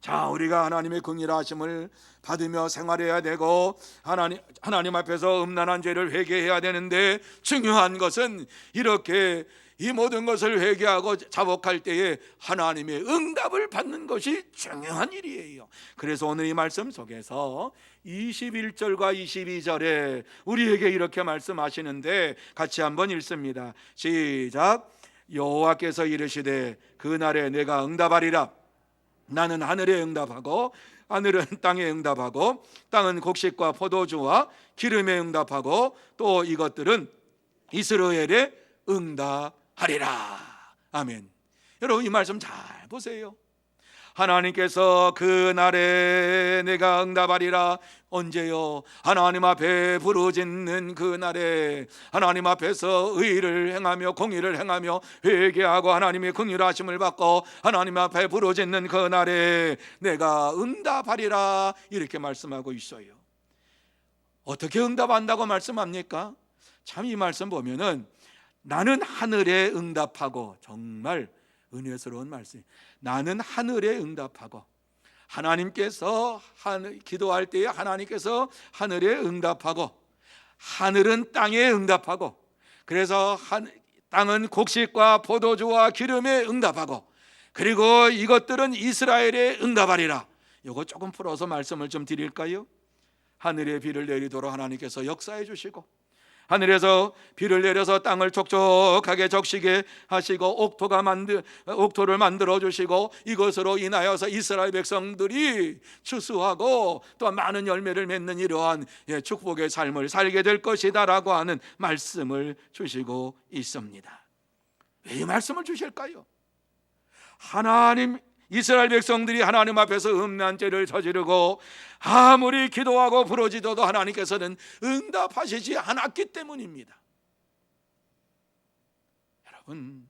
자, 우리가 하나님의 긍휼하심을 받으며 생활해야 되고 하나님 앞에서 음란한 죄를 회개해야 되는데, 중요한 것은 이렇게 이 모든 것을 회개하고 자복할 때에 하나님의 응답을 받는 것이 중요한 일이에요. 그래서 오늘 이 말씀 속에서 21절과 22절에 우리에게 이렇게 말씀하시는데 같이 한번 읽습니다. 시작. 여호와께서 이르시되 그날에 내가 응답하리라. 나는 하늘에 응답하고 하늘은 땅에 응답하고 땅은 곡식과 포도주와 기름에 응답하고 또 이것들은 이스라엘에 응답하리라. 아멘. 여러분 이 말씀 잘 보세요. 하나님께서 그 날에 내가 응답하리라. 언제요? 하나님 앞에 부르짖는 그 날에, 하나님 앞에서 의를 행하며 공의를 행하며 회개하고 하나님의 긍휼하심을 받고 하나님 앞에 부르짖는 그 날에 내가 응답하리라, 이렇게 말씀하고 있어요. 어떻게 응답한다고 말씀합니까? 참 이 말씀 보면은 나는 하늘에 응답하고, 정말 은혜스러운 말씀. 나는 하늘에 응답하고, 하나님께서 기도할 때에 하나님께서 하늘에 응답하고, 하늘은 땅에 응답하고, 그래서 땅은 곡식과 포도주와 기름에 응답하고, 그리고 이것들은 이스라엘에 응답하리라. 이거 조금 풀어서 말씀을 좀 드릴까요? 하늘에 비를 내리도록 하나님께서 역사해 주시고, 하늘에서 비를 내려서 땅을 촉촉하게 적시게 하시고 옥토를 만들어 주시고, 이것으로 인하여서 이스라엘 백성들이 추수하고 또 많은 열매를 맺는 이러한 축복의 삶을 살게 될 것이다라고 하는 말씀을 주시고 있습니다. 왜 이 말씀을 주실까요? 이스라엘 백성들이 하나님 앞에서 음란 죄를 저지르고 아무리 기도하고 부르짖어도 하나님께서는 응답하시지 않았기 때문입니다. 여러분,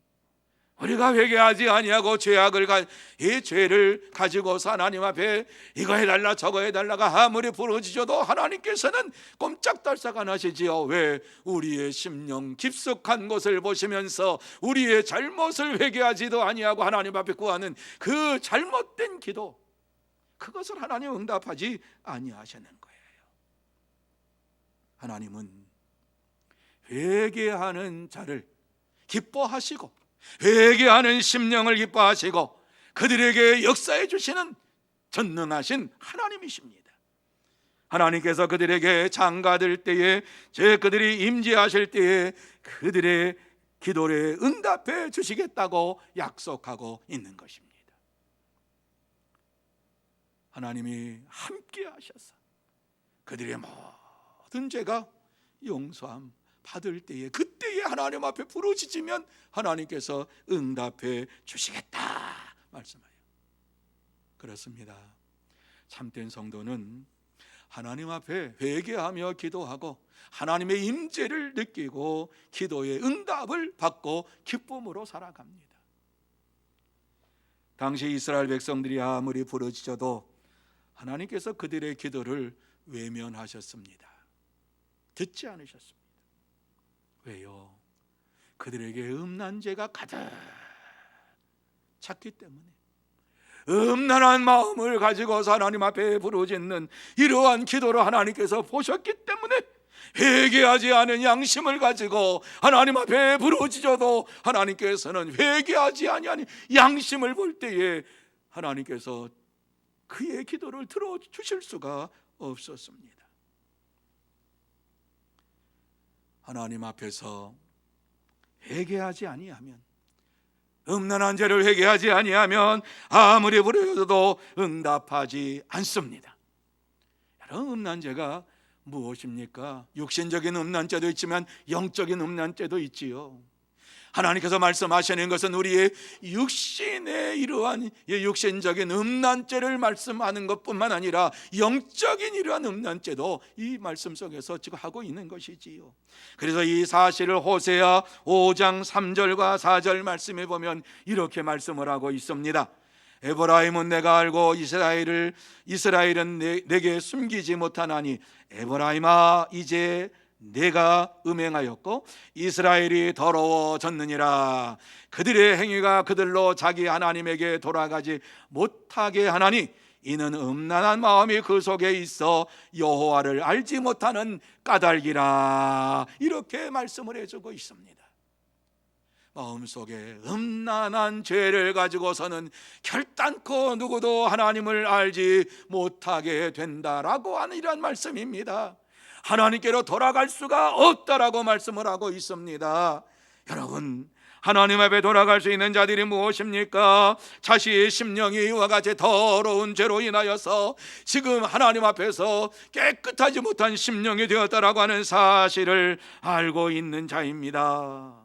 우리가 회개하지 아니하고 이 죄를 가지고서 하나님 앞에 이거 해달라 저거 해달라가 아무리 부르짖어도 하나님께서는 꼼짝달싹 안 하시지요. 왜? 우리의 심령 깊숙한 것을 보시면서 우리의 잘못을 회개하지도 아니하고 하나님 앞에 구하는 그 잘못된 기도, 그것을 하나님 응답하지 아니하시는 거예요. 하나님은 회개하는 자를 기뻐하시고 회개하는 심령을 기뻐하시고 그들에게 역사해 주시는 전능하신 하나님이십니다. 하나님께서 그들에게 장가들 때에, 그들이 임재하실 때에 그들의 기도에 응답해 주시겠다고 약속하고 있는 것입니다. 하나님이 함께 하셔서 그들의 모든 죄가 용서함 받을 때에, 그때에 하나님 앞에 부르짖으면 하나님께서 응답해 주시겠다 말씀해요. 그렇습니다. 참된 성도는 하나님 앞에 회개하며 기도하고 하나님의 임재를 느끼고 기도의 응답을 받고 기쁨으로 살아갑니다. 당시 이스라엘 백성들이 아무리 부르짖어도 하나님께서 그들의 기도를 외면하셨습니다. 듣지 않으셨습니다. 왜요? 그들에게 음란 죄가 가득 찼기 때문에, 음란한 마음을 가지고서 하나님 앞에 부르짖는 이러한 기도를 하나님께서 보셨기 때문에 회개하지 않은 양심을 가지고 하나님 앞에 부르짖어도 하나님께서는 회개하지 아니하는 양심을 볼 때에 하나님께서 그의 기도를 들어주실 수가 없었습니다. 하나님 앞에서 회개하지 아니하면, 음란한 죄를 회개하지 아니하면 아무리 부르짖어도 응답하지 않습니다. 여러분, 음란 죄가 무엇입니까? 육신적인 음란죄도 있지만 영적인 음란죄도 있지요. 하나님께서 말씀하시는 것은 우리의 육신의 이러한 육신적인 음란죄를 말씀하는 것뿐만 아니라 영적인 이러한 음란죄도 이 말씀 속에서 지금 하고 있는 것이지요. 그래서 이 사실을 호세아 5장 3절과 4절 말씀에 보면 이렇게 말씀을 하고 있습니다. 에브라임은 내가 알고 이스라엘은 내게 숨기지 못하나니, 에브라임아 이제 내가 음행하였고 이스라엘이 더러워졌느니라. 그들의 행위가 그들로 자기 하나님에게 돌아가지 못하게 하나니, 이는 음란한 마음이 그 속에 있어 여호와를 알지 못하는 까닭이라. 이렇게 말씀을 해주고 있습니다. 마음속에 음란한 죄를 가지고서는 결단코 누구도 하나님을 알지 못하게 된다라고 하는 이런 말씀입니다. 하나님께로 돌아갈 수가 없다라고 말씀을 하고 있습니다. 여러분, 하나님 앞에 돌아갈 수 있는 자들이 무엇입니까? 자신의 심령이 이와 같이 더러운 죄로 인하여서 지금 하나님 앞에서 깨끗하지 못한 심령이 되었다라고 하는 사실을 알고 있는 자입니다.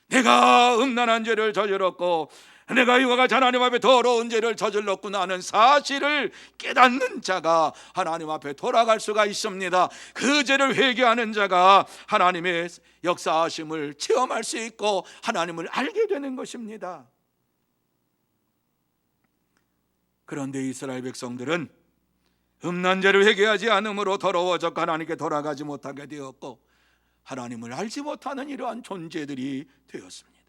내가 음란한 죄를 저질렀고 내가 이와 같이 하나님 앞에 더러운 죄를 저질렀구나 하는 사실을 깨닫는 자가 하나님 앞에 돌아갈 수가 있습니다. 그 죄를 회개하는 자가 하나님의 역사하심을 체험할 수 있고 하나님을 알게 되는 것입니다. 그런데 이스라엘 백성들은 음란 죄를 회개하지 않으므로 더러워져 하나님께 돌아가지 못하게 되었고 하나님을 알지 못하는 이러한 존재들이 되었습니다.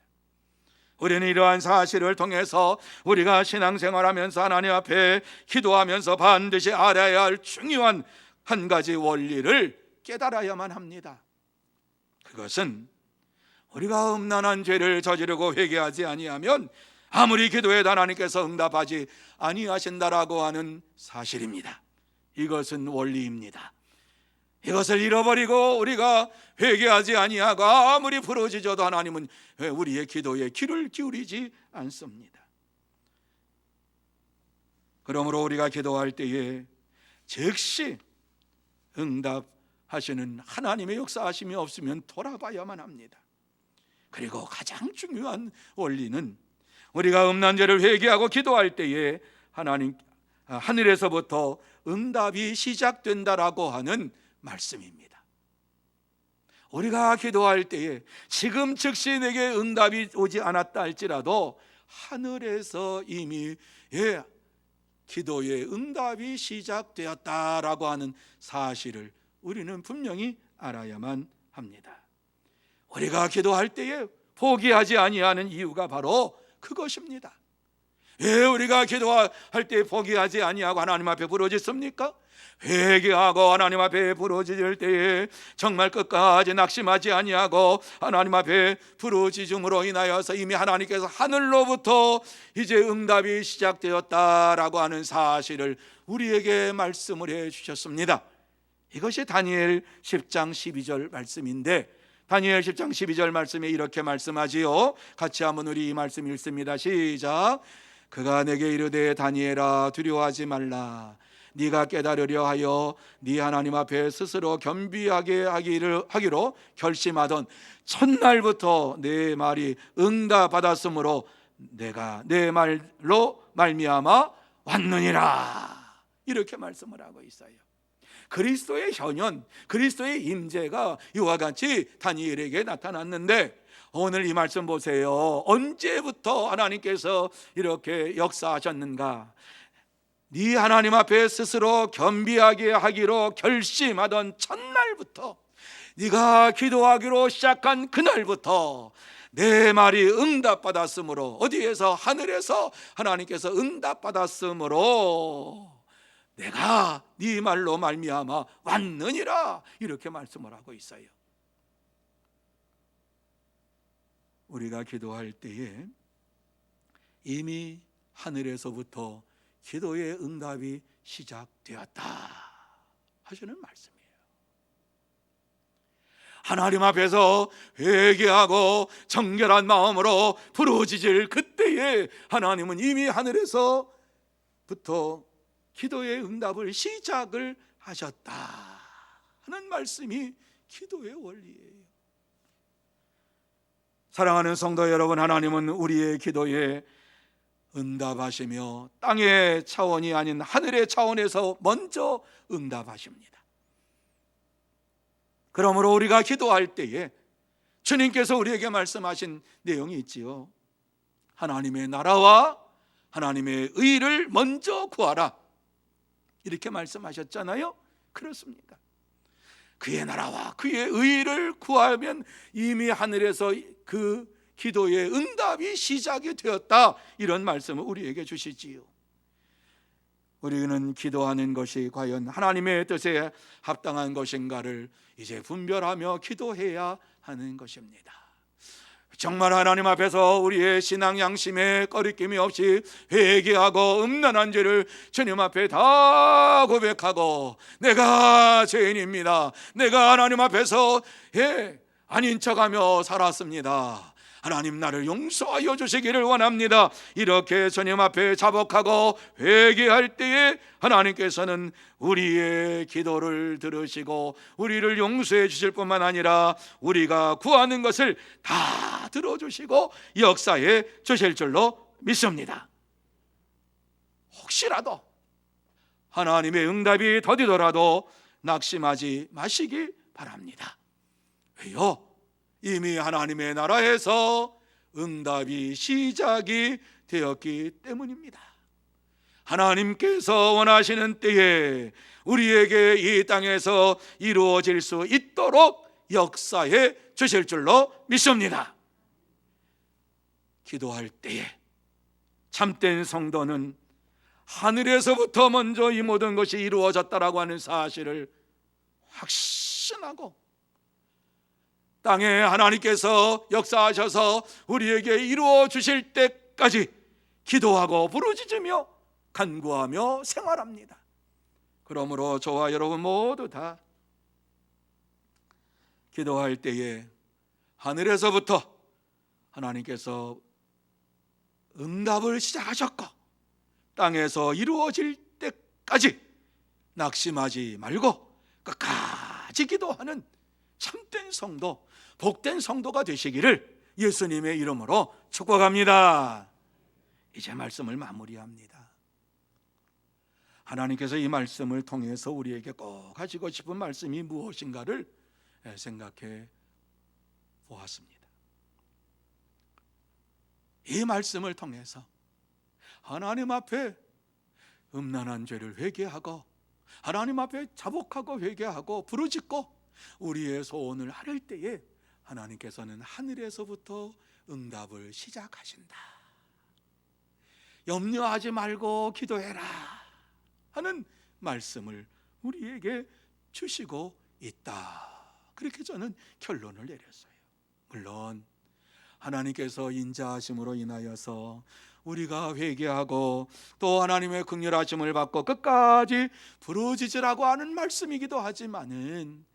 우리는 이러한 사실을 통해서 우리가 신앙생활하면서 하나님 앞에 기도하면서 반드시 알아야 할 중요한 한 가지 원리를 깨달아야만 합니다. 그것은 우리가 음란한 죄를 저지르고 회개하지 아니하면 아무리 기도해도 하나님께서 응답하지 아니하신다라고 하는 사실입니다. 이것은 원리입니다. 이것을 잃어버리고 우리가 회개하지 아니하고 아무리 부르짖어도 하나님은 우리의 기도에 귀를 기울이지 않습니다. 그러므로 우리가 기도할 때에 즉시 응답하시는 하나님의 하심이 없으면 돌아봐야만 합니다. 그리고 가장 중요한 원리는 우리가 음란죄를 회개하고 기도할 때에 하늘에서부터 응답이 시작된다라고 하는 말씀입니다. 우리가 기도할 때에 지금 즉시 내게 응답이 오지 않았다 할지라도 하늘에서 이미 기도의 응답이 시작되었다라고 하는 사실을 우리는 분명히 알아야만 합니다. 우리가 기도할 때에 포기하지 아니하는 이유가 바로 그것입니다. 왜 우리가 기도할 때 포기하지 아니하고 하나님 앞에 부르짖습니까? 회개하고 하나님 앞에 부르짖을 때에 정말 끝까지 낙심하지 아니하고 하나님 앞에 부르짖음으로 인하여서 이미 하나님께서 하늘로부터 이제 응답이 시작되었다라고 하는 사실을 우리에게 말씀을 해 주셨습니다. 이것이 다니엘 10장 12절 말씀인데 다니엘 10장 12절 말씀에 이렇게 말씀하지요. 같이 한번 우리 이 말씀 읽습니다. 시작. 그가 내게 이르되 다니엘아 두려워하지 말라. 네가 깨달으려 하여 네 하나님 앞에 스스로 겸비하게 하기로 결심하던 첫날부터 내 말이 응답받았으므로 내가 내 말로 말미암아 왔느니라. 이렇게 말씀을 하고 있어요. 그리스도의 현현, 그리스도의 임재가 이와 같이 다니엘에게 나타났는데 오늘 이 말씀 보세요. 언제부터 하나님께서 이렇게 역사하셨는가? 네 하나님 앞에 스스로 겸비하게 하기로 결심하던 첫날부터, 네가 기도하기로 시작한 그날부터 내 말이 응답받았으므로, 어디에서? 하늘에서 하나님께서 응답받았으므로 내가 네 말로 말미암아 왔느니라. 이렇게 말씀을 하고 있어요. 우리가 기도할 때에 이미 하늘에서부터 기도의 응답이 시작되었다 하시는 말씀이에요. 하나님 앞에서 회개하고 정결한 마음으로 부르짖을 그때에 하나님은 이미 하늘에서부터 기도의 응답을 시작을 하셨다 하는 말씀이 기도의 원리예요. 사랑하는 성도 여러분, 하나님은 우리의 기도에 응답하시며 땅의 차원이 아닌 하늘의 차원에서 먼저 응답하십니다. 그러므로 우리가 기도할 때에 주님께서 우리에게 말씀하신 내용이 있지요. 하나님의 나라와 하나님의 의를 먼저 구하라. 이렇게 말씀하셨잖아요. 그렇습니다. 그의 나라와 그의 의를 구하면 이미 하늘에서 그 기도의 응답이 시작이 되었다. 이런 말씀을 우리에게 주시지요. 우리는 기도하는 것이 과연 하나님의 뜻에 합당한 것인가를 이제 분별하며 기도해야 하는 것입니다. 정말 하나님 앞에서 우리의 신앙 양심에 꺼리낌이 없이 회개하고 음란한 죄를 주님 앞에 다 고백하고, 내가 죄인입니다, 내가 하나님 앞에서 아닌 척하며 살았습니다, 하나님 나를 용서하여 주시기를 원합니다, 이렇게 주님 앞에 자복하고 회개할 때에 하나님께서는 우리의 기도를 들으시고 우리를 용서해 주실 뿐만 아니라 우리가 구하는 것을 다 들어주시고 역사해 주실 줄로 믿습니다. 혹시라도 하나님의 응답이 더디더라도 낙심하지 마시기 바랍니다. 왜요? 이미 하나님의 나라에서 응답이 시작이 되었기 때문입니다. 하나님께서 원하시는 때에 우리에게 이 땅에서 이루어질 수 있도록 역사해 주실 줄로 믿습니다. 기도할 때에 참된 성도는 하늘에서부터 먼저 이 모든 것이 이루어졌다라고 하는 사실을 확신하고 땅에 하나님께서 역사하셔서 우리에게 이루어 주실 때까지 기도하고 부르짖으며 간구하며 생활합니다. 그러므로 저와 여러분 모두 다 기도할 때에 하늘에서부터 하나님께서 응답을 시작하셨고 땅에서 이루어질 때까지 낙심하지 말고 끝까지 기도하는 참된 성도, 복된 성도가 되시기를 예수님의 이름으로 축복합니다. 이제 말씀을 마무리합니다. 하나님께서 이 말씀을 통해서 우리에게 꼭 하시고 싶은 말씀이 무엇인가를 생각해 보았습니다. 이 말씀을 통해서 하나님 앞에 음란한 죄를 회개하고 하나님 앞에 자복하고 회개하고 부르짖고 우리의 소원을 아뢰을 때에 하나님께서는 하늘에서부터 응답을 시작하신다. 염려하지 말고 기도해라 하는 말씀을 우리에게 주시고 있다. 그렇게 저는 결론을 내렸어요. 물론 하나님께서 인자하심으로 인하여서 우리가 회개하고 또 하나님의 긍휼하심을 받고 끝까지 부르짖으라고 하는 말씀이기도 하지만은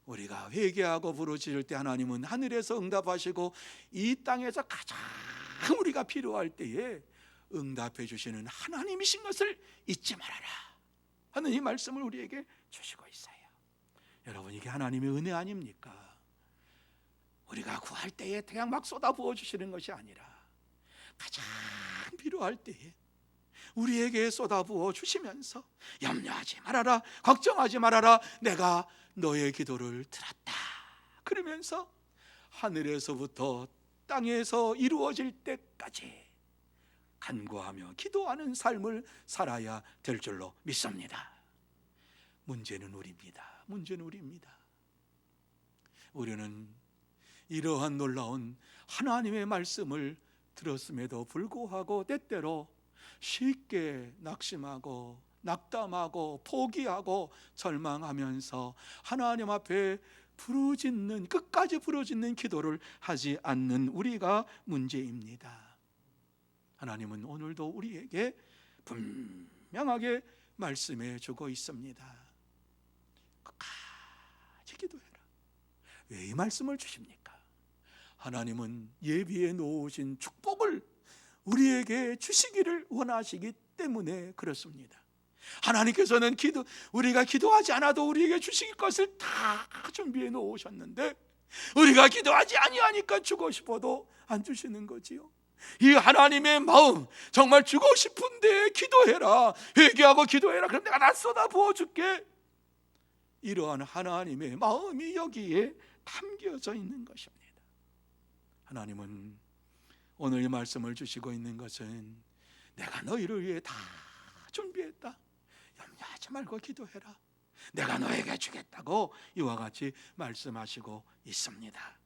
우리가 회개하고 부르짖을 때 하나님은 하늘에서 응답하시고 이 땅에서 가장 우리가 필요할 때에 응답해 주시는 하나님이신 것을 잊지 말아라 하는 이 말씀을 우리에게 주시고 있어요. 여러분, 이게 하나님의 은혜 아닙니까? 우리가 구할 때에 그냥 막 쏟아 부어 주시는 것이 아니라 가장 필요할 때에 우리에게 쏟아 부어 주시면서 염려하지 말아라, 걱정하지 말아라, 내가 너의 기도를 들었다 그러면서 하늘에서부터 땅에서 이루어질 때까지 간구하며 기도하는 삶을 살아야 될 줄로 믿습니다. 문제는 우리입니다. 문제는 우리입니다. 우리는 이러한 놀라운 하나님의 말씀을 들었음에도 불구하고 때때로 쉽게 낙심하고 낙담하고 포기하고 절망하면서 하나님 앞에 부르짖는, 끝까지 부르짖는 기도를 하지 않는 우리가 문제입니다. 하나님은 오늘도 우리에게 분명하게 말씀해 주고 있습니다. 끝까지 기도해라. 왜 이 말씀을 주십니까? 하나님은 예비해 놓으신 축복을 우리에게 주시기를 원하시기 때문에 그렇습니다. 하나님께서는 우리가 기도하지 않아도 우리에게 주실 것을 다 준비해 놓으셨는데 우리가 기도하지 아니하니까 주고 싶어도 안 주시는 거지요. 이 하나님의 마음, 정말 주고 싶은데 기도해라, 회개하고 기도해라, 그럼 내가 다 쏟아 부어줄게, 이러한 하나님의 마음이 여기에 담겨져 있는 것입니다. 하나님은 오늘 이 말씀을 주시고 있는 것은 내가 너희를 위해 다 준비했다, 염려하지 말고 기도해라, 내가 너에게 주겠다고 이와 같이 말씀하시고 있습니다.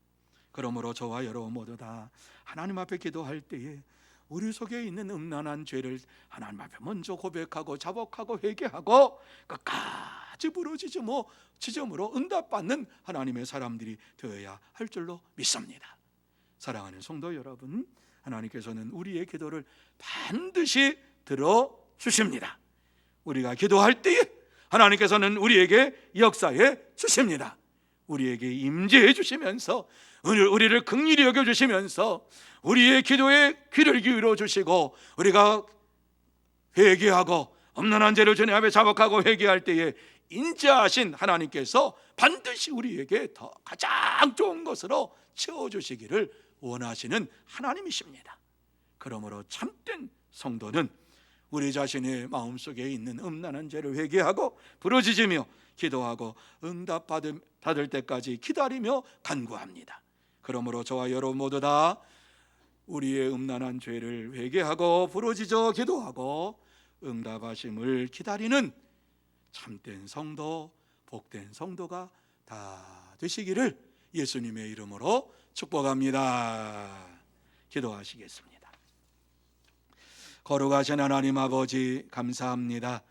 그러므로 저와 여러분 모두 다 하나님 앞에 기도할 때에 우리 속에 있는 음란한 죄를 하나님 앞에 먼저 고백하고 자복하고 회개하고 끝까지 부르짖음으로 응답받는 하나님의 사람들이 되어야 할 줄로 믿습니다. 사랑하는 성도 여러분, 하나님께서는 우리의 기도를 반드시 들어주십니다. 우리가 기도할 때에 하나님께서는 우리에게 역사해 주십니다. 우리에게 임재해 주시면서 우리를 긍휼히 여겨주시면서 우리의 기도에 귀를 기울여 주시고 우리가 회개하고 엄난한 죄를 주님 앞에 자복하고 회개할 때에 인자하신 하나님께서 반드시 우리에게 더 가장 좋은 것으로 채워주시기를 원하시는 하나님이십니다. 그러므로 참된 성도는 우리 자신의 마음속에 있는 음란한 죄를 회개하고 부르짖으며 기도하고 응답 받을 때까지 기다리며 간구합니다. 그러므로 저와 여러분 모두 다 우리의 음란한 죄를 회개하고 부르짖어 기도하고 응답하심을 기다리는 참된 성도, 복된 성도가 다 되시기를 예수님의 이름으로 축복합니다. 기도하시겠습니다. 거룩하신 하나님 아버지, 감사합니다.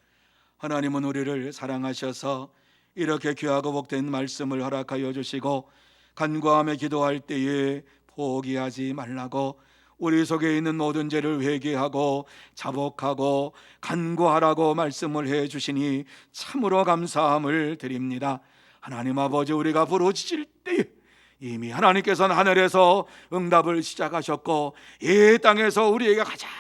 하나님은 우리를 사랑하셔서 이렇게 귀하고 복된 말씀을 허락하여 주시고 간구하며 기도할 때에 포기하지 말라고 우리 속에 있는 모든 죄를 회개하고 자복하고 간구하라고 말씀을 해 주시니 참으로 감사함을 드립니다. 하나님 아버지, 우리가 부르짖을 때에 이미 하나님께서는 하늘에서 응답을 시작하셨고 이 땅에서 우리에게 가장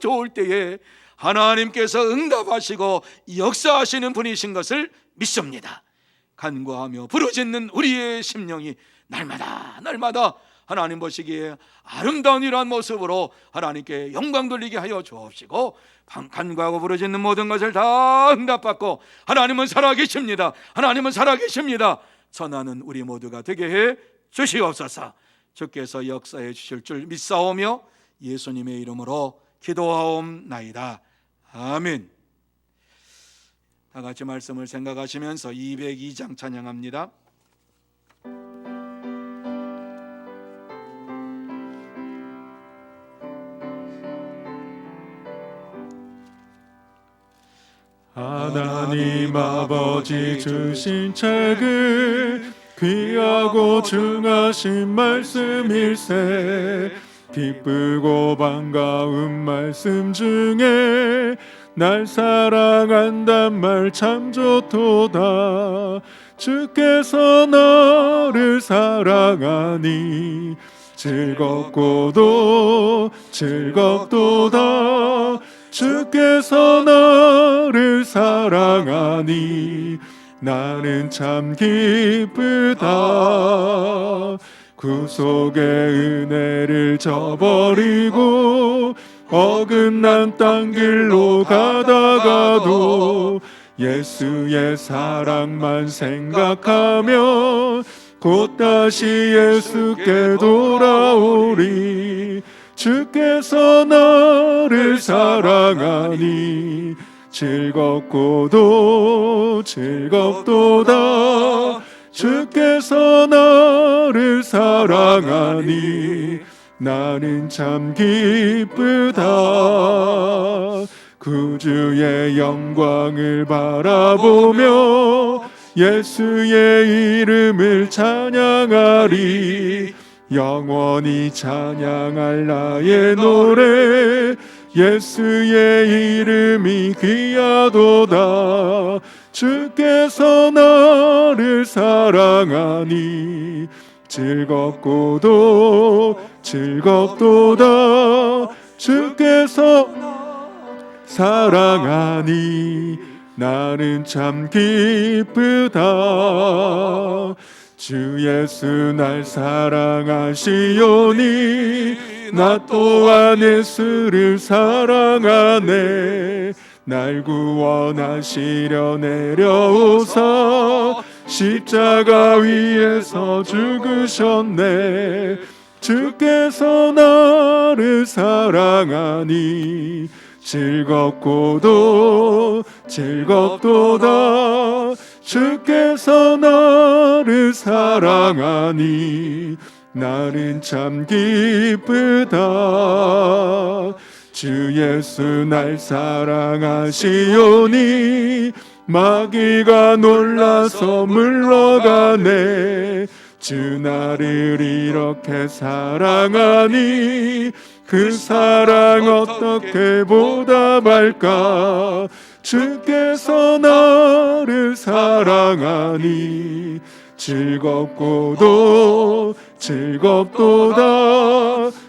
좋을 때에 하나님께서 응답하시고 역사하시는 분이신 것을 믿습니다. 간구하며 부르짖는 우리의 심령이 날마다 하나님 보시기에 아름다운 이러한 모습으로 하나님께 영광 돌리게 하여 주옵시고 간구하고 부르짖는 모든 것을 다 응답받고 하나님은 살아계십니다. 하나님은 살아계십니다. 전하는 우리 모두가 되게 해 주시옵소서. 주께서 역사해 주실 줄 믿사오며 예수님의 이름으로 기도하옵나이다. 아멘. 다 같이 말씀을 생각하시면서 202장 찬양합니다. 하나님 아버지 주신 책은 귀하고 중하신 말씀일세 기쁘고 반가운 말씀 중에 날 사랑한단 말 참 좋도다. 주께서 나를 사랑하니 즐겁고도 즐겁도다. 주께서 나를 사랑하니 나는 참 기쁘다. 구속의 은혜를 저버리고 어긋난 땅 길로 가다가도 예수의 사랑만 생각하며 곧 다시 예수께 돌아오리. 주께서 나를 사랑하니 즐겁고도 즐겁도다. 주께서 나를 사랑하니 나는 참 기쁘다. 구주의 영광을 바라보며 예수의 이름을 찬양하리. 영원히 찬양할 나의 노래 예수의 이름이 귀하도다. 주께서 나를 사랑하니 즐겁고도 즐겁도다. 주께서 사랑하니 나는 참 기쁘다. 주 예수 날 사랑하시오니 나 또한 예수를 사랑하네. 날 구원하시려 내려오사 십자가 위에서 죽으셨네. 주께서 나를 사랑하니 즐겁고도 즐겁도다. 주께서 나를 사랑하니 나는 참 기쁘다. 주 예수 날 사랑하시오니 마귀가 놀라서 물러가네. 주 나를 이렇게 사랑하니 그 사랑 어떻게 보답할까. 주께서 나를 사랑하니 즐겁고도 즐겁도다.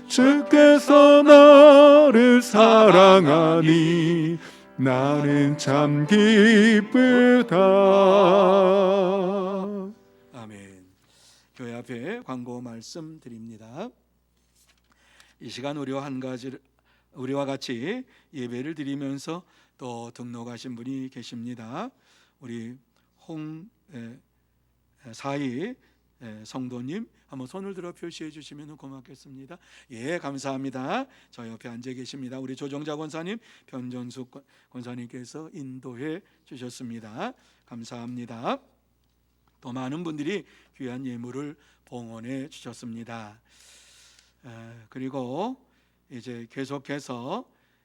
주께서 나를 사랑하니 나는 참 기쁘다. 아멘. 교회 앞에 광고 말씀 드립니다. 이 시간 우리와 우리와 같이 예배를 드리면서 또 등록하신 분이 계십니다. 우리 홍사희 성도님 한번 손을 들어 표시해 주시면 고맙겠습니다. 예, 감사합니다. 저 옆에 앉아 계십니다. 우리 조정자 권사님, 변전숙 권사님께서 인도해 주셨습니다. 감사합니다. 또 많은 분들이 귀한 예물을 봉헌해 주셨습니다. 그리고 이제 계속해서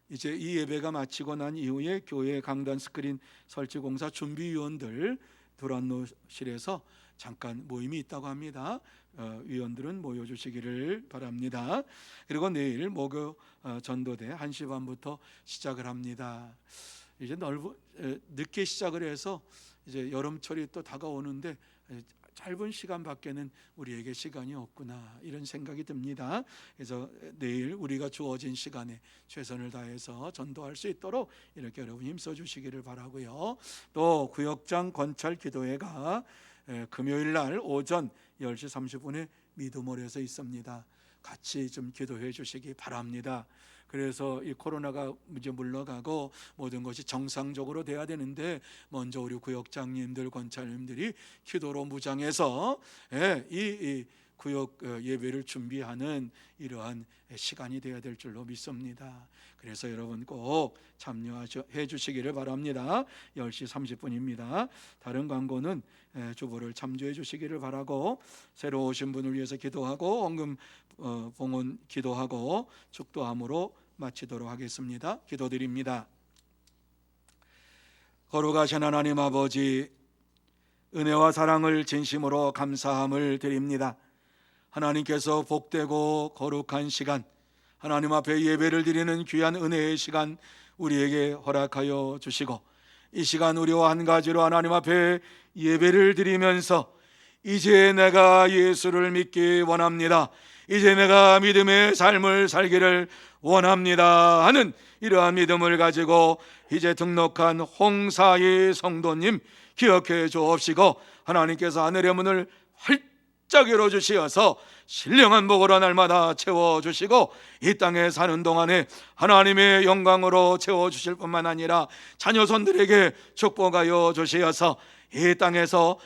이제 이 예배가 마치고 난 이후에 교회 강단 스크린 설치 공사 준비위원들 두란노실에서 잠깐 모임이 있다고 합니다. 위원들은 모여주시기를 바랍니다. 그리고 내일 목요 전도대 1시 반부터 시작을 합니다. 이제 늦게 시작을 해서 이제 여름철이 또 다가오는데 짧은 시간밖에는 우리에게 시간이 없구나 이런 생각이 듭니다. 그래서 내일 우리가 주어진 시간에 최선을 다해서 전도할 수 있도록 이렇게 여러분 힘써 주시기를 바라고요. 또 구역장 건찰 기도회가 금요일 날 오전 10시 30분에 미드몰에서 있습니다. 같이 좀 기도해 주시기 바랍니다. 그래서 이 코로나가 이제 물러가고 모든 것이 정상적으로 돼야 되는데 먼저 우리 구역장님들, 권찰님들이 기도로 무장해서 이 구역 예배를 준비하는 이러한 시간이 되어야 될 줄로 믿습니다. 그래서 여러분 꼭 참여해 주시기를 바랍니다. 10시 30분입니다. 다른 광고는 주보를 참조해 주시기를 바라고, 새로 오신 분을 위해서 기도하고 헌금 봉헌 기도하고 축도함으로 마치도록 하겠습니다. 기도드립니다. 거룩하신 하나님 아버지, 은혜와 사랑을 진심으로 감사함을 드립니다. 하나님께서 복되고 거룩한 시간, 하나님 앞에 예배를 드리는 귀한 은혜의 시간 우리에게 허락하여 주시고, 이 시간 우리와 한 가지로 하나님 앞에 예배를 드리면서 이제 내가 예수를 믿기 원합니다, 이제 내가 믿음의 삶을 살기를 원합니다 하는 이러한 믿음을 가지고 이제 등록한 홍사희 성도님 기억해 주옵시고, 하나님께서 하늘의 문을 활짝 열어주시어서 신령한 복으로 날마다 채워주시고, 이 땅에 사는 동안에 하나님의 영광으로 채워주실 뿐만 아니라 자녀손들에게 축복하여 주시어서 이 땅에서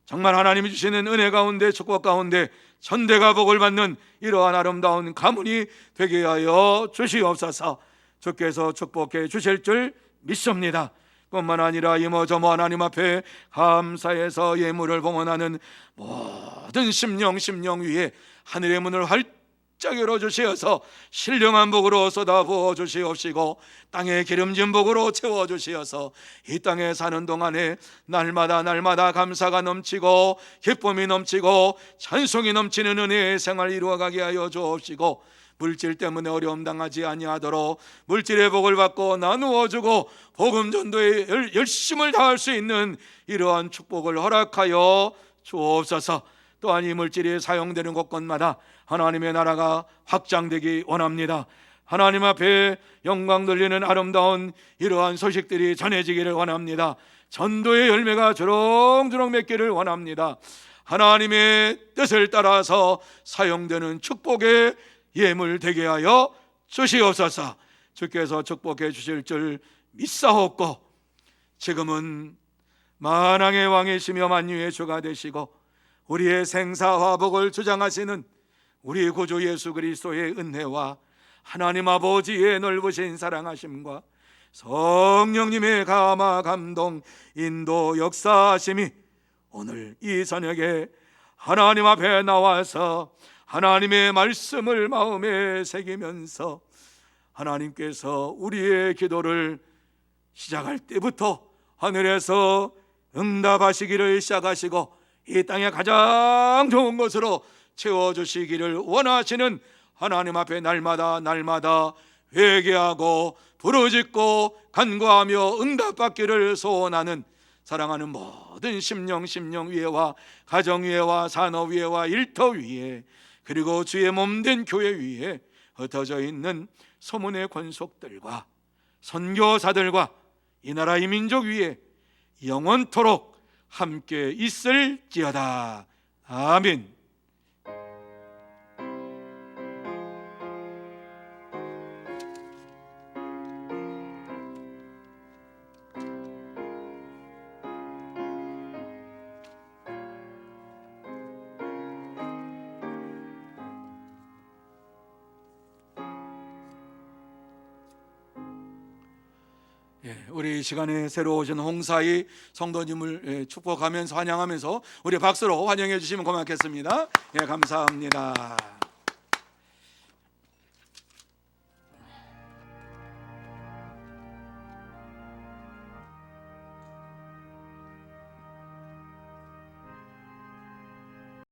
정말 하나님이 주시는 은혜 가운데, 축복 가운데 천대가 복을 받는 이러한 아름다운 가문이 되게 하여 주시옵소서. 주께서 축복해 주실 줄 믿습니다. 뿐만 아니라 이모저모 하나님 앞에 감사해서 예물을 봉헌하는 모든 심령 위에 하늘의 문을 활짝 열어주시어서 신령한 복으로 쏟아부어 주시옵시고, 땅에 기름진 복으로 채워주시어서 이 땅에 사는 동안에 날마다 감사가 넘치고 기쁨이 넘치고 찬송이 넘치는 은혜의 생활 이루어가게 하여 주옵시고, 물질 때문에 어려움 당하지 아니하도록 물질의 복을 받고 나누어주고 복음 전도에 열심을 다할 수 있는 이러한 축복을 허락하여 주옵소서. 또한 이 물질이 사용되는 곳곳마다 하나님의 나라가 확장되기 원합니다. 하나님 앞에 영광 돌리는 아름다운 이러한 소식들이 전해지기를 원합니다. 전도의 열매가 주렁주렁 맺기를 원합니다. 하나님의 뜻을 따라서 사용되는 축복의 예물 되게 하여 주시옵소서. 주께서 축복해 주실 줄 믿사옵고, 지금은 만왕의 왕이시며 만유의 주가 되시고 우리의 생사화복을 주장하시는 우리 구주 예수 그리스도의 은혜와 하나님 아버지의 넓으신 사랑하심과 성령님의 감화 감동 인도 역사하심이 오늘 이 저녁에 하나님 앞에 나와서 하나님의 말씀을 마음에 새기면서 하나님께서 우리의 기도를 시작할 때부터 하늘에서 응답하시기를 시작하시고 이 땅에 가장 좋은 것으로 채워주시기를 원하시는 하나님 앞에 날마다 회개하고 부르짖고 간구하며 응답받기를 소원하는 사랑하는 모든 심령 위에와 가정 위에와 산업 위에와 일터 위에, 그리고 주의 몸된 교회 위에 흩어져 있는 소문의 권속들과 선교사들과 이 나라 이 민족 위에 영원토록 함께 있을지어다. 아멘. 우리 이 시간에 새로 오신 홍사희 성도님을 축복하면서 환영하면서 우리 박수로 환영해 주시면 고맙겠습니다. 감사합니다.